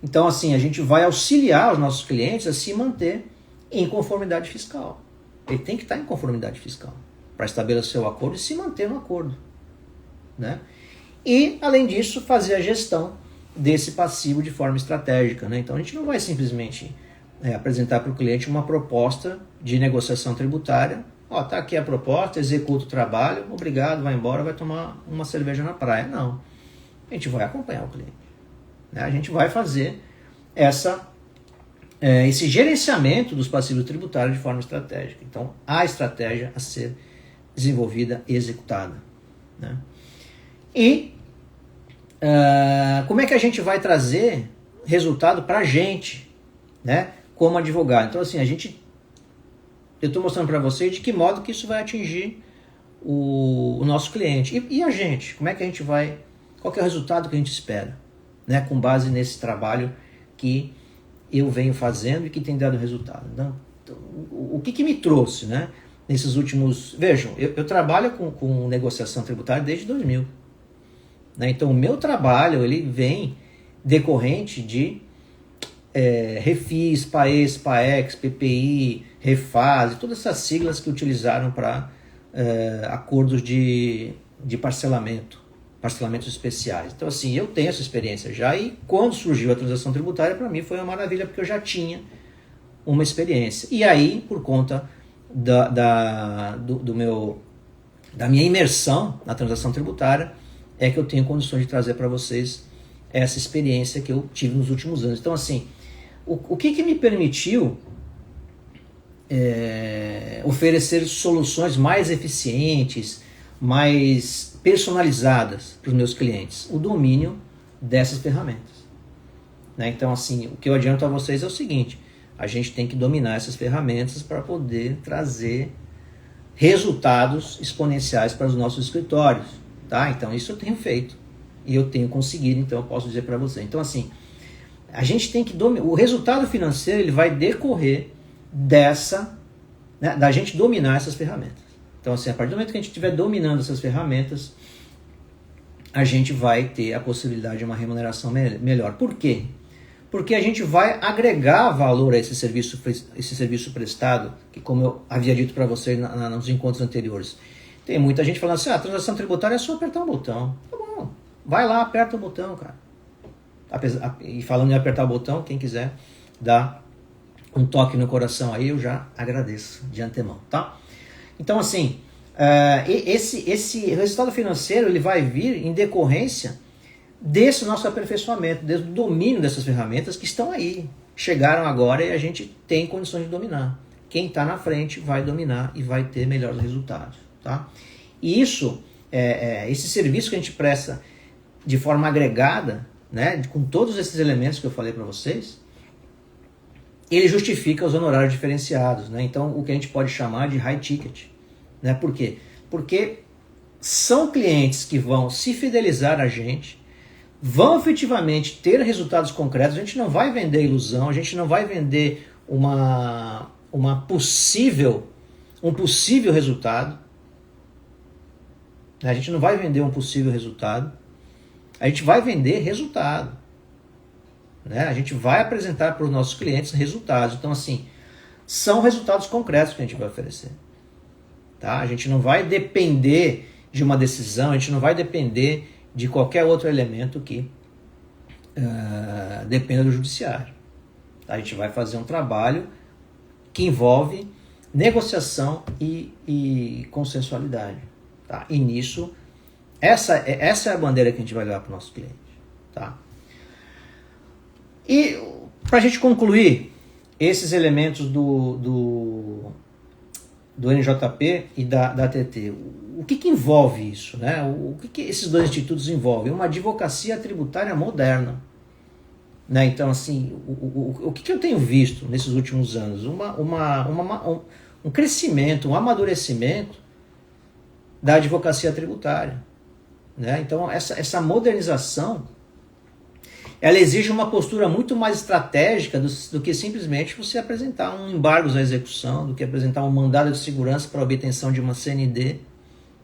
Então, assim, a gente vai auxiliar os nossos clientes a se manter em conformidade fiscal. Ele tem que estar em conformidade fiscal para estabelecer o acordo e se manter no acordo, né? E, além disso, fazer a gestão desse passivo de forma estratégica, né? Então, a gente não vai simplesmente apresentar para o cliente uma proposta de negociação tributária. Ó, tá aqui a proposta, executa o trabalho, obrigado, vai embora, vai tomar uma cerveja na praia. Não. A gente vai acompanhar o cliente, né? A gente vai fazer esse gerenciamento dos passivos tributários de forma estratégica. Então, há estratégia a ser desenvolvida e executada, né? E como é que a gente vai trazer resultado para a gente, né, como advogado? Então, assim, eu estou mostrando para vocês de que modo que isso vai atingir o nosso cliente. E a gente, como é que a gente vai, qual que é o resultado que a gente espera, né, com base nesse trabalho que eu venho fazendo e que tem dado resultado. Então, o que me trouxe, né, nesses últimos... Vejam, eu trabalho com negociação tributária desde 2000. Né? Então, o meu trabalho ele vem decorrente de Refis, PAES, PAEX, PPI, Refaz, todas essas siglas que utilizaram para acordos de parcelamentos especiais. Então, assim, eu tenho essa experiência já, e quando surgiu a transação tributária, para mim foi uma maravilha, porque eu já tinha uma experiência. E aí, por conta da minha imersão na transação tributária, é que eu tenho condições de trazer para vocês essa experiência que eu tive nos últimos anos. Então, assim, o que me permitiu oferecer soluções mais eficientes, mais personalizadas para os meus clientes? O domínio dessas ferramentas, né? Então, assim, o que eu adianto a vocês é o seguinte: a gente tem que dominar essas ferramentas para poder trazer resultados exponenciais para os nossos escritórios, tá? Então isso eu tenho feito e eu tenho conseguido, então eu posso dizer para você. Então assim, a gente tem que dominar, o resultado financeiro ele vai decorrer dessa, né, da gente dominar essas ferramentas. Então assim, a partir do momento que a gente estiver dominando essas ferramentas, a gente vai ter a possibilidade de uma remuneração melhor. Por quê? Porque a gente vai agregar valor a esse serviço prestado, que como eu havia dito para vocês nos encontros anteriores. Tem muita gente falando assim, a transação tributária é só apertar um botão. Tá bom, vai lá, aperta o botão, cara. E falando em apertar o botão, quem quiser dar um toque no coração aí, eu já agradeço de antemão, tá? Então assim, esse resultado financeiro ele vai vir em decorrência desse nosso aperfeiçoamento, do domínio dessas ferramentas que estão aí, chegaram agora e a gente tem condições de dominar. Quem está na frente vai dominar e vai ter melhores resultados, tá? E isso, esse serviço que a gente presta de forma agregada, né, com todos esses elementos que eu falei para vocês, ele justifica os honorários diferenciados, né? Então, o que a gente pode chamar de high ticket, né? Por quê? Porque são clientes que vão se fidelizar a gente, vão efetivamente ter resultados concretos. A gente não vai vender ilusão, a gente não vai vender um possível resultado. A gente não vai vender um possível resultado, a gente vai vender resultado. Né? A gente vai apresentar para os nossos clientes resultados. Então, assim, são resultados concretos que a gente vai oferecer. Tá? A gente não vai depender de uma decisão, a gente não vai depender de qualquer outro elemento que dependa do judiciário. A gente vai fazer um trabalho que envolve negociação e consensualidade. Tá? E nisso, essa é a bandeira que a gente vai levar para o nosso cliente. Tá? E para a gente concluir esses elementos do NJP e da TT, o que envolve isso? Né? O que esses dois institutos envolvem? Uma advocacia tributária moderna. Né? Então, assim, o que eu tenho visto nesses últimos anos? Um crescimento, um amadurecimento da advocacia tributária. Né? Então, essa modernização, ela exige uma postura muito mais estratégica do que simplesmente você apresentar um embargo à execução, do que apresentar um mandado de segurança para obtenção de uma CND.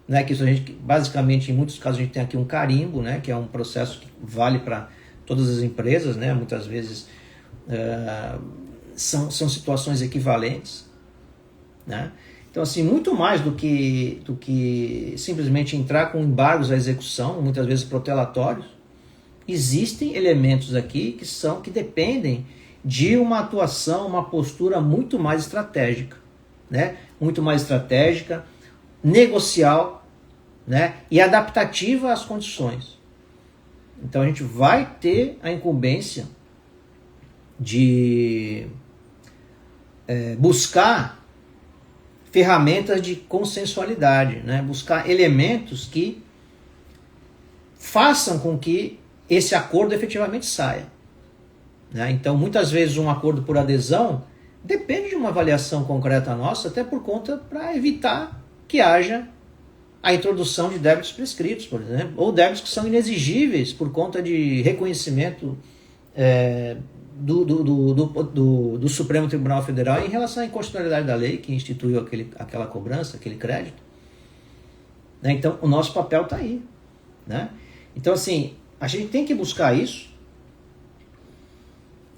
Né, que isso a gente, basicamente, em muitos casos, a gente tem aqui um carimbo, né, que é um processo que vale para todas as empresas, né, muitas vezes são situações equivalentes. Né? Então, assim, muito mais do que simplesmente entrar com embargos à execução, muitas vezes protelatórios, existem elementos aqui que dependem de uma atuação, uma postura muito mais estratégica, né? Muito mais estratégica, negocial, né? E adaptativa às condições. Então a gente vai ter a incumbência de buscar ferramentas de consensualidade, né? Buscar elementos que façam com que esse acordo efetivamente saia. Né? Então, muitas vezes um acordo por adesão depende de uma avaliação concreta nossa, até por conta para evitar que haja a introdução de débitos prescritos, por exemplo, ou débitos que são inexigíveis por conta de reconhecimento do Supremo Tribunal Federal em relação à inconstitucionalidade da lei que instituiu aquela cobrança, aquele crédito. Né? Então, o nosso papel está aí. Né? Então, assim, a gente tem que buscar isso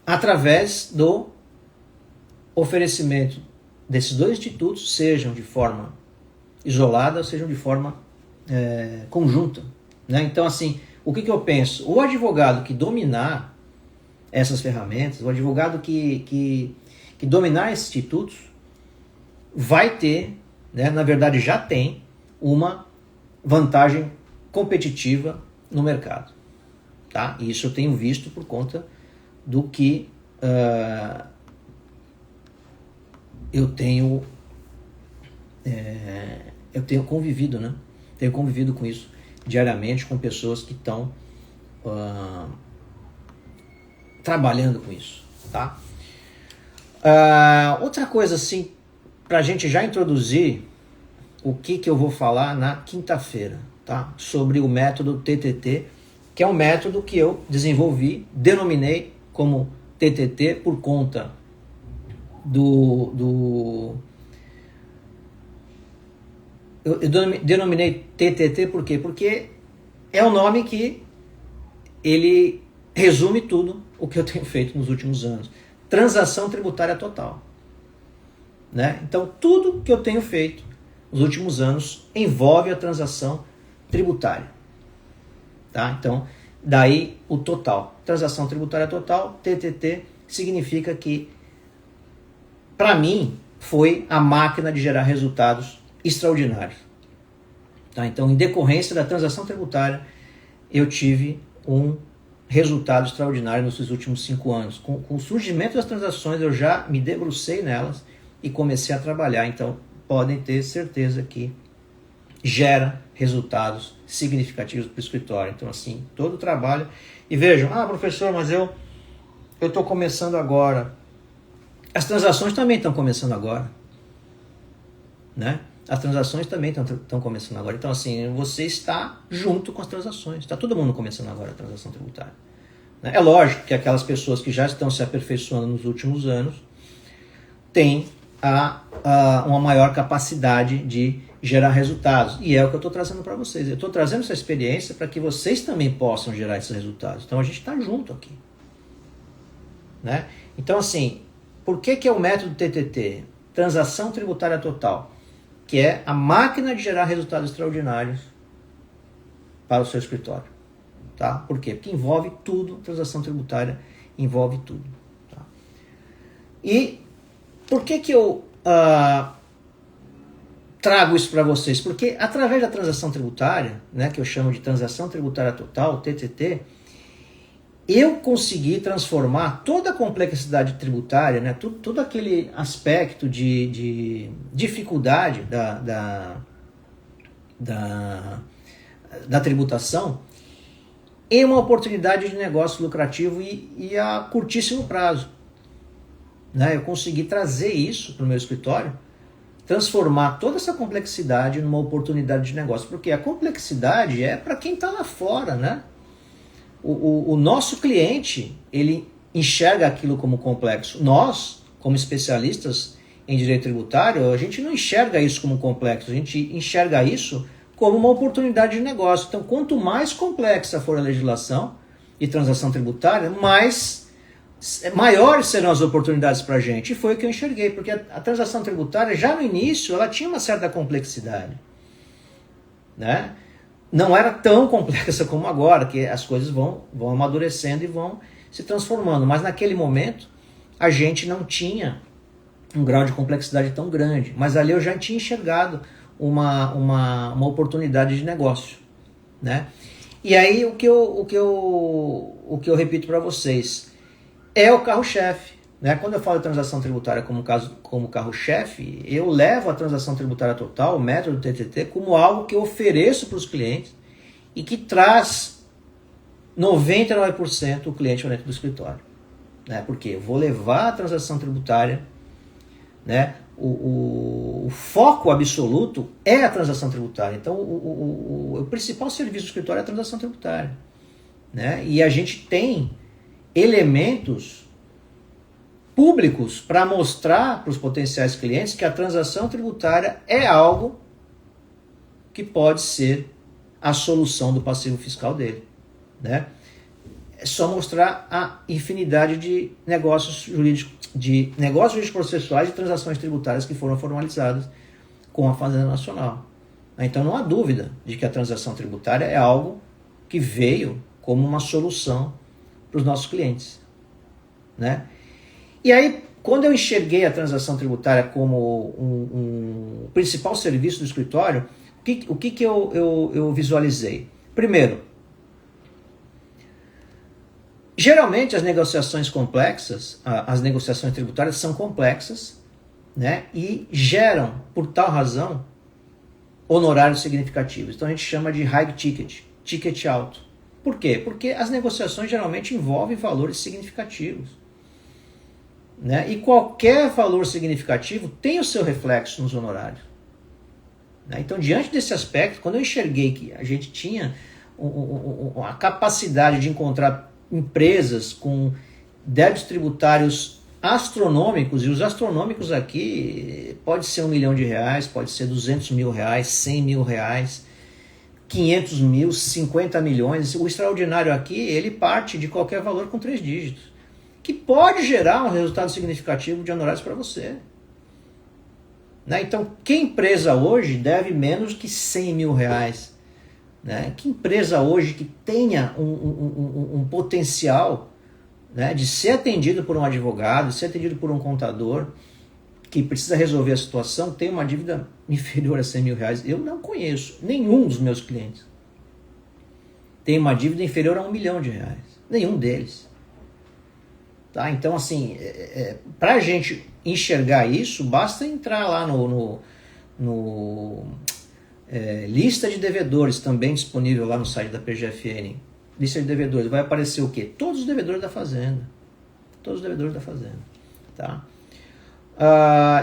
através do oferecimento desses dois institutos, sejam de forma isolada, sejam de forma conjunta. Né? Então, assim, o que eu penso? O advogado que dominar essas ferramentas, o advogado que dominar esses institutos, vai ter, né, na verdade já tem, uma vantagem competitiva no mercado. Tá? E isso eu tenho visto por conta do que eu tenho convivido, né? Tenho convivido com isso diariamente, com pessoas que estão trabalhando com isso. Tá? Outra coisa assim, para a gente já introduzir o que eu vou falar na quinta-feira, tá? Sobre o método TTT, que é um método que eu desenvolvi, denominei como TTT por conta eu denominei TTT por quê? Porque é o nome que ele resume tudo o que eu tenho feito nos últimos anos. Transação tributária total. Né? Então, tudo que eu tenho feito nos últimos anos envolve a transação tributária. Tá? Então, daí o total. Transação tributária total, TTT, significa que, para mim, foi a máquina de gerar resultados extraordinários. Tá? Então, em decorrência da transação tributária, eu tive um resultado extraordinário nos últimos 5 anos. Com o surgimento das transações, eu já me debrucei nelas e comecei a trabalhar. Então, podem ter certeza que gera resultados significativos para o escritório. Então, assim, todo o trabalho... E vejam, professor, mas eu estou começando agora. As transações também estão começando agora. Né? As transações também estão começando agora. Então, assim, você está junto com as transações. Está todo mundo começando agora a transação tributária. Né? É lógico que aquelas pessoas que já estão se aperfeiçoando nos últimos anos têm uma maior capacidade de gerar resultados. E é o que eu estou trazendo para vocês. Eu estou trazendo essa experiência para que vocês também possam gerar esses resultados. Então, a gente está junto aqui. Né? Então, assim, por que é o método TTT? Transação tributária total. Que é a máquina de gerar resultados extraordinários para o seu escritório. Tá? Por quê? Porque envolve tudo, transação tributária envolve tudo. Tá? E por que eu trago isso para vocês? Porque através da transação tributária, né, que eu chamo de transação tributária total, TTT, eu consegui transformar toda a complexidade tributária, né, todo aquele aspecto de dificuldade da tributação em uma oportunidade de negócio lucrativo e a curtíssimo prazo. Né? Eu consegui trazer isso para o meu escritório, transformar toda essa complexidade numa oportunidade de negócio, porque a complexidade é para quem está lá fora, né? O nosso cliente, ele enxerga aquilo como complexo. Nós, como especialistas em direito tributário, a gente não enxerga isso como complexo, a gente enxerga isso como uma oportunidade de negócio. Então, quanto mais complexa for a legislação e transação tributária, maiores serão as oportunidades para a gente. E foi o que eu enxerguei, porque a transação tributária, já no início, ela tinha uma certa complexidade. Né? Não era tão complexa como agora, que as coisas vão amadurecendo e vão se transformando. Mas naquele momento, a gente não tinha um grau de complexidade tão grande. Mas ali eu já tinha enxergado uma oportunidade de negócio. Né? E aí o que eu repito para vocês é o carro-chefe. Né? Quando eu falo de transação tributária como carro-chefe, eu levo a transação tributária total, o método TTT, como algo que eu ofereço para os clientes e que traz 99% o cliente dentro do escritório. Né? Porque eu vou levar a transação tributária, né? O foco absoluto é a transação tributária. Então, o principal serviço do escritório é a transação tributária. Né? E a gente tem elementos públicos para mostrar para os potenciais clientes que a transação tributária é algo que pode ser a solução do passivo fiscal dele. Né? É só mostrar a infinidade de negócios jurídicos processuais e transações tributárias que foram formalizadas com a Fazenda Nacional. Então não há dúvida de que a transação tributária é algo que veio como uma solução para os nossos clientes. Né? E aí, quando eu enxerguei a transação tributária como um principal serviço do escritório, o que eu visualizei? Primeiro, geralmente as negociações complexas, as negociações tributárias são complexas, né, e geram, por tal razão, honorários significativos. Então a gente chama de high ticket, ticket alto. Por quê? Porque as negociações geralmente envolvem valores significativos. né? E qualquer valor significativo tem o seu reflexo nos honorários. Né? Então, diante desse aspecto, quando eu enxerguei que a gente tinha a capacidade de encontrar empresas com débitos tributários astronômicos, e os astronômicos aqui pode ser R$1 milhão, pode ser R$200 mil, R$100 mil, 500 mil, 50 milhões. O extraordinário aqui, ele parte de qualquer valor com 3 dígitos, que pode gerar um resultado significativo de honorários para você. Né? Então, que empresa hoje deve menos que R$100 mil? Né? Que empresa hoje que tenha um potencial, né, de ser atendido por um advogado, de ser atendido por um contador, que precisa resolver a situação, tem uma dívida inferior a R$100 mil? Eu não conheço nenhum dos meus clientes. Tem uma dívida inferior a R$1 milhão. Nenhum deles. Tá? Então, assim, para a gente enxergar isso, basta entrar lá no lista de devedores, também disponível lá no site da PGFN. Lista de devedores, vai aparecer o quê? Todos os devedores da Fazenda. Todos os devedores da Fazenda. Tá?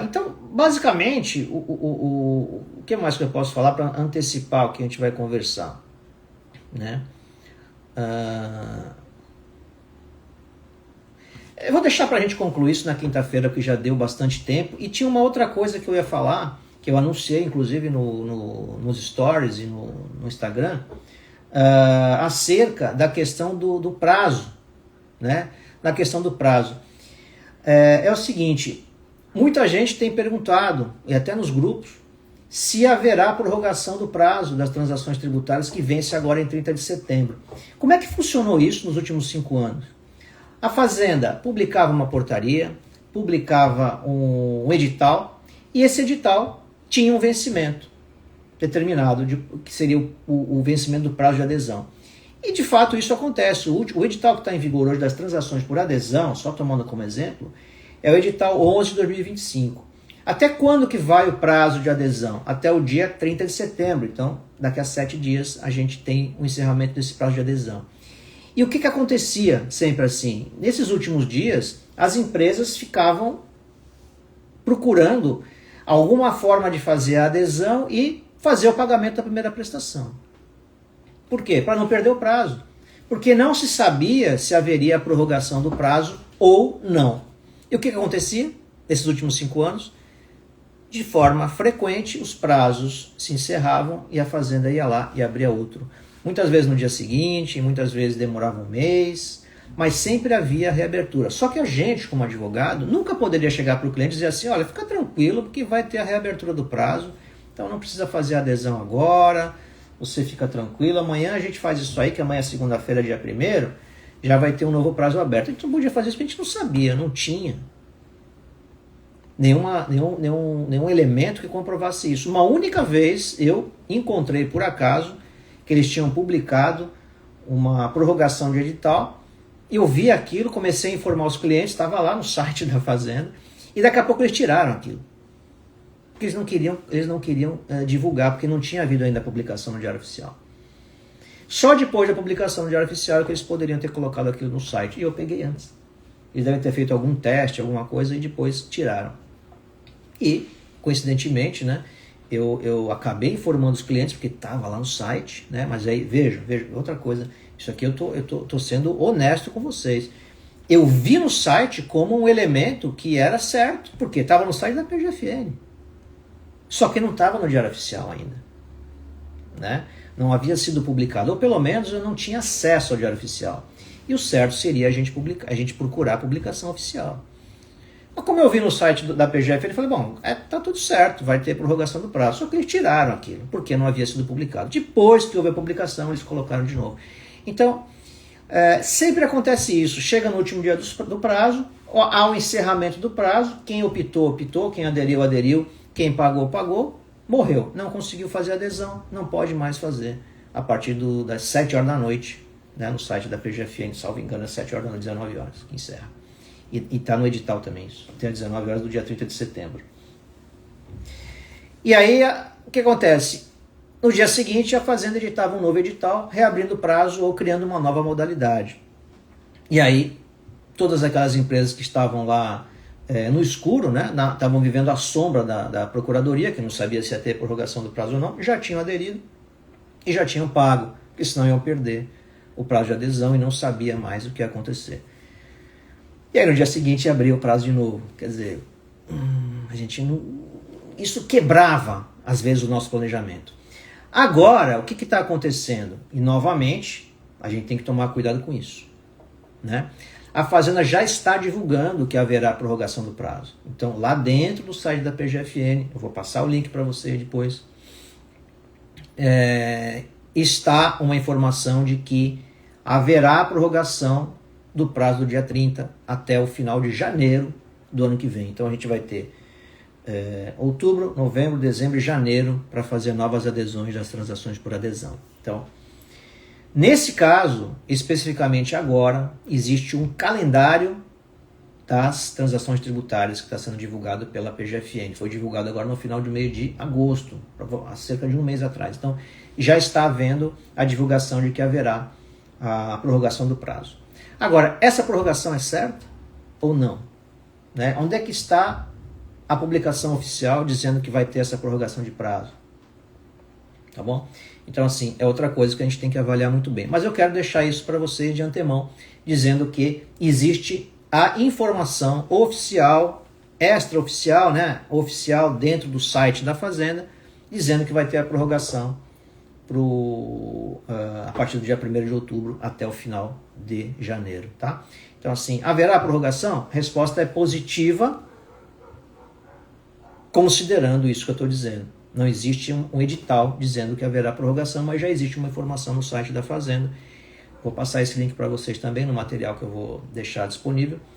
Então, basicamente, o que mais que eu posso falar para antecipar o que a gente vai conversar? Né? Eu vou deixar para a gente concluir isso na quinta-feira, porque já deu bastante tempo. E tinha uma outra coisa que eu ia falar, que eu anunciei, inclusive, nos stories e no Instagram, acerca da questão do prazo. Né? Na questão do prazo. É o seguinte... Muita gente tem perguntado, e até nos grupos, se haverá prorrogação do prazo das transações tributárias que vence agora em 30 de setembro. Como é que funcionou isso nos últimos 5 anos? A Fazenda publicava uma portaria, publicava um edital, e esse edital tinha um vencimento determinado, que seria o vencimento do prazo de adesão. E de fato isso acontece. O edital que está em vigor hoje das transações por adesão, só tomando como exemplo, é o edital 11 de 2025. Até quando que vai o prazo de adesão? Até o dia 30 de setembro. Então, daqui a 7 dias, a gente tem o encerramento desse prazo de adesão. E o que acontecia sempre assim? Nesses últimos dias, as empresas ficavam procurando alguma forma de fazer a adesão e fazer o pagamento da primeira prestação. Por quê? Para não perder o prazo. Porque não se sabia se haveria a prorrogação do prazo ou não. E o que acontecia nesses últimos 5 anos? De forma frequente, os prazos se encerravam e a Fazenda ia lá e abria outro. Muitas vezes no dia seguinte, muitas vezes demorava um mês, mas sempre havia reabertura. Só que a gente, como advogado, nunca poderia chegar para o cliente e dizer assim, olha, fica tranquilo porque vai ter a reabertura do prazo, então não precisa fazer a adesão agora, você fica tranquilo, amanhã a gente faz isso aí, que amanhã é segunda-feira, dia 1º, já vai ter um novo prazo aberto. A gente não podia fazer isso porque a gente não sabia, não tinha nenhum elemento que comprovasse isso. Uma única vez eu encontrei por acaso que eles tinham publicado uma prorrogação de edital, eu vi aquilo, comecei a informar os clientes, estava lá no site da Fazenda, e daqui a pouco eles tiraram aquilo. Porque eles não queriam divulgar, porque não tinha havido ainda a publicação no Diário Oficial. Só depois da publicação no Diário Oficial que eles poderiam ter colocado aquilo no site. E eu peguei antes. Eles devem ter feito algum teste, alguma coisa, e depois tiraram. E, coincidentemente, né, eu acabei informando os clientes, porque estava lá no site, né, mas aí, veja, outra coisa, isso aqui eu tô sendo honesto com vocês. Eu vi no site como um elemento que era certo, porque estava no site da PGFN. Só que não estava no Diário Oficial ainda. Né? Não havia sido publicado, ou pelo menos eu não tinha acesso ao Diário Oficial. E o certo seria a gente procurar a publicação oficial. Mas como eu vi no site da PGF, ele falou, bom, tá tudo certo, vai ter prorrogação do prazo. Só que eles tiraram aquilo, porque não havia sido publicado. Depois que houve a publicação, eles colocaram de novo. Então, sempre acontece isso. Chega no último dia do prazo, há o encerramento do prazo, quem optou, optou, quem aderiu, aderiu, quem pagou, pagou, morreu. Não conseguiu fazer adesão, não pode mais fazer a partir das 7 horas da noite, né, no site da PGFN, salvo engano, às 7 horas da noite, 19 horas, que encerra. E está no edital também isso, até às 19 horas do dia 30 de setembro. E aí, o que acontece? No dia seguinte, a Fazenda editava um novo edital, reabrindo o prazo ou criando uma nova modalidade. E aí, todas aquelas empresas que estavam lá no escuro, né? Estavam vivendo à sombra da Procuradoria, que não sabia se ia ter prorrogação do prazo ou não, já tinham aderido e já tinham pago, porque senão iam perder o prazo de adesão e não sabia mais o que ia acontecer. E aí no dia seguinte abriu o prazo de novo. Quer dizer, a gente não... Isso quebrava, às vezes, o nosso planejamento. Agora, o que está acontecendo? E, novamente, a gente tem que tomar cuidado com isso, né? A Fazenda já está divulgando que haverá prorrogação do prazo. Então, lá dentro do site da PGFN, eu vou passar o link para vocês depois, está uma informação de que haverá prorrogação do prazo do dia 30 até o final de janeiro do ano que vem. Então, a gente vai ter outubro, novembro, dezembro e janeiro para fazer novas adesões das transações por adesão. Então, nesse caso, especificamente agora, existe um calendário das transações tributárias que está sendo divulgado pela PGFN. Foi divulgado agora no final do mês de agosto, há cerca de um mês atrás. Então, já está havendo a divulgação de que haverá a prorrogação do prazo. Agora, essa prorrogação é certa ou não? Né? Onde é que está a publicação oficial dizendo que vai ter essa prorrogação de prazo? Tá bom? Então, assim, é outra coisa que a gente tem que avaliar muito bem. Mas eu quero deixar isso para vocês de antemão, dizendo que existe a informação oficial, extraoficial, né? Oficial dentro do site da Fazenda, dizendo que vai ter a prorrogação a partir do dia 1º de outubro até o final de janeiro, tá? Então, assim, haverá prorrogação? A resposta é positiva, considerando isso que eu estou dizendo. Não existe um edital dizendo que haverá prorrogação, mas já existe uma informação no site da Fazenda. Vou passar esse link para vocês também no material que eu vou deixar disponível.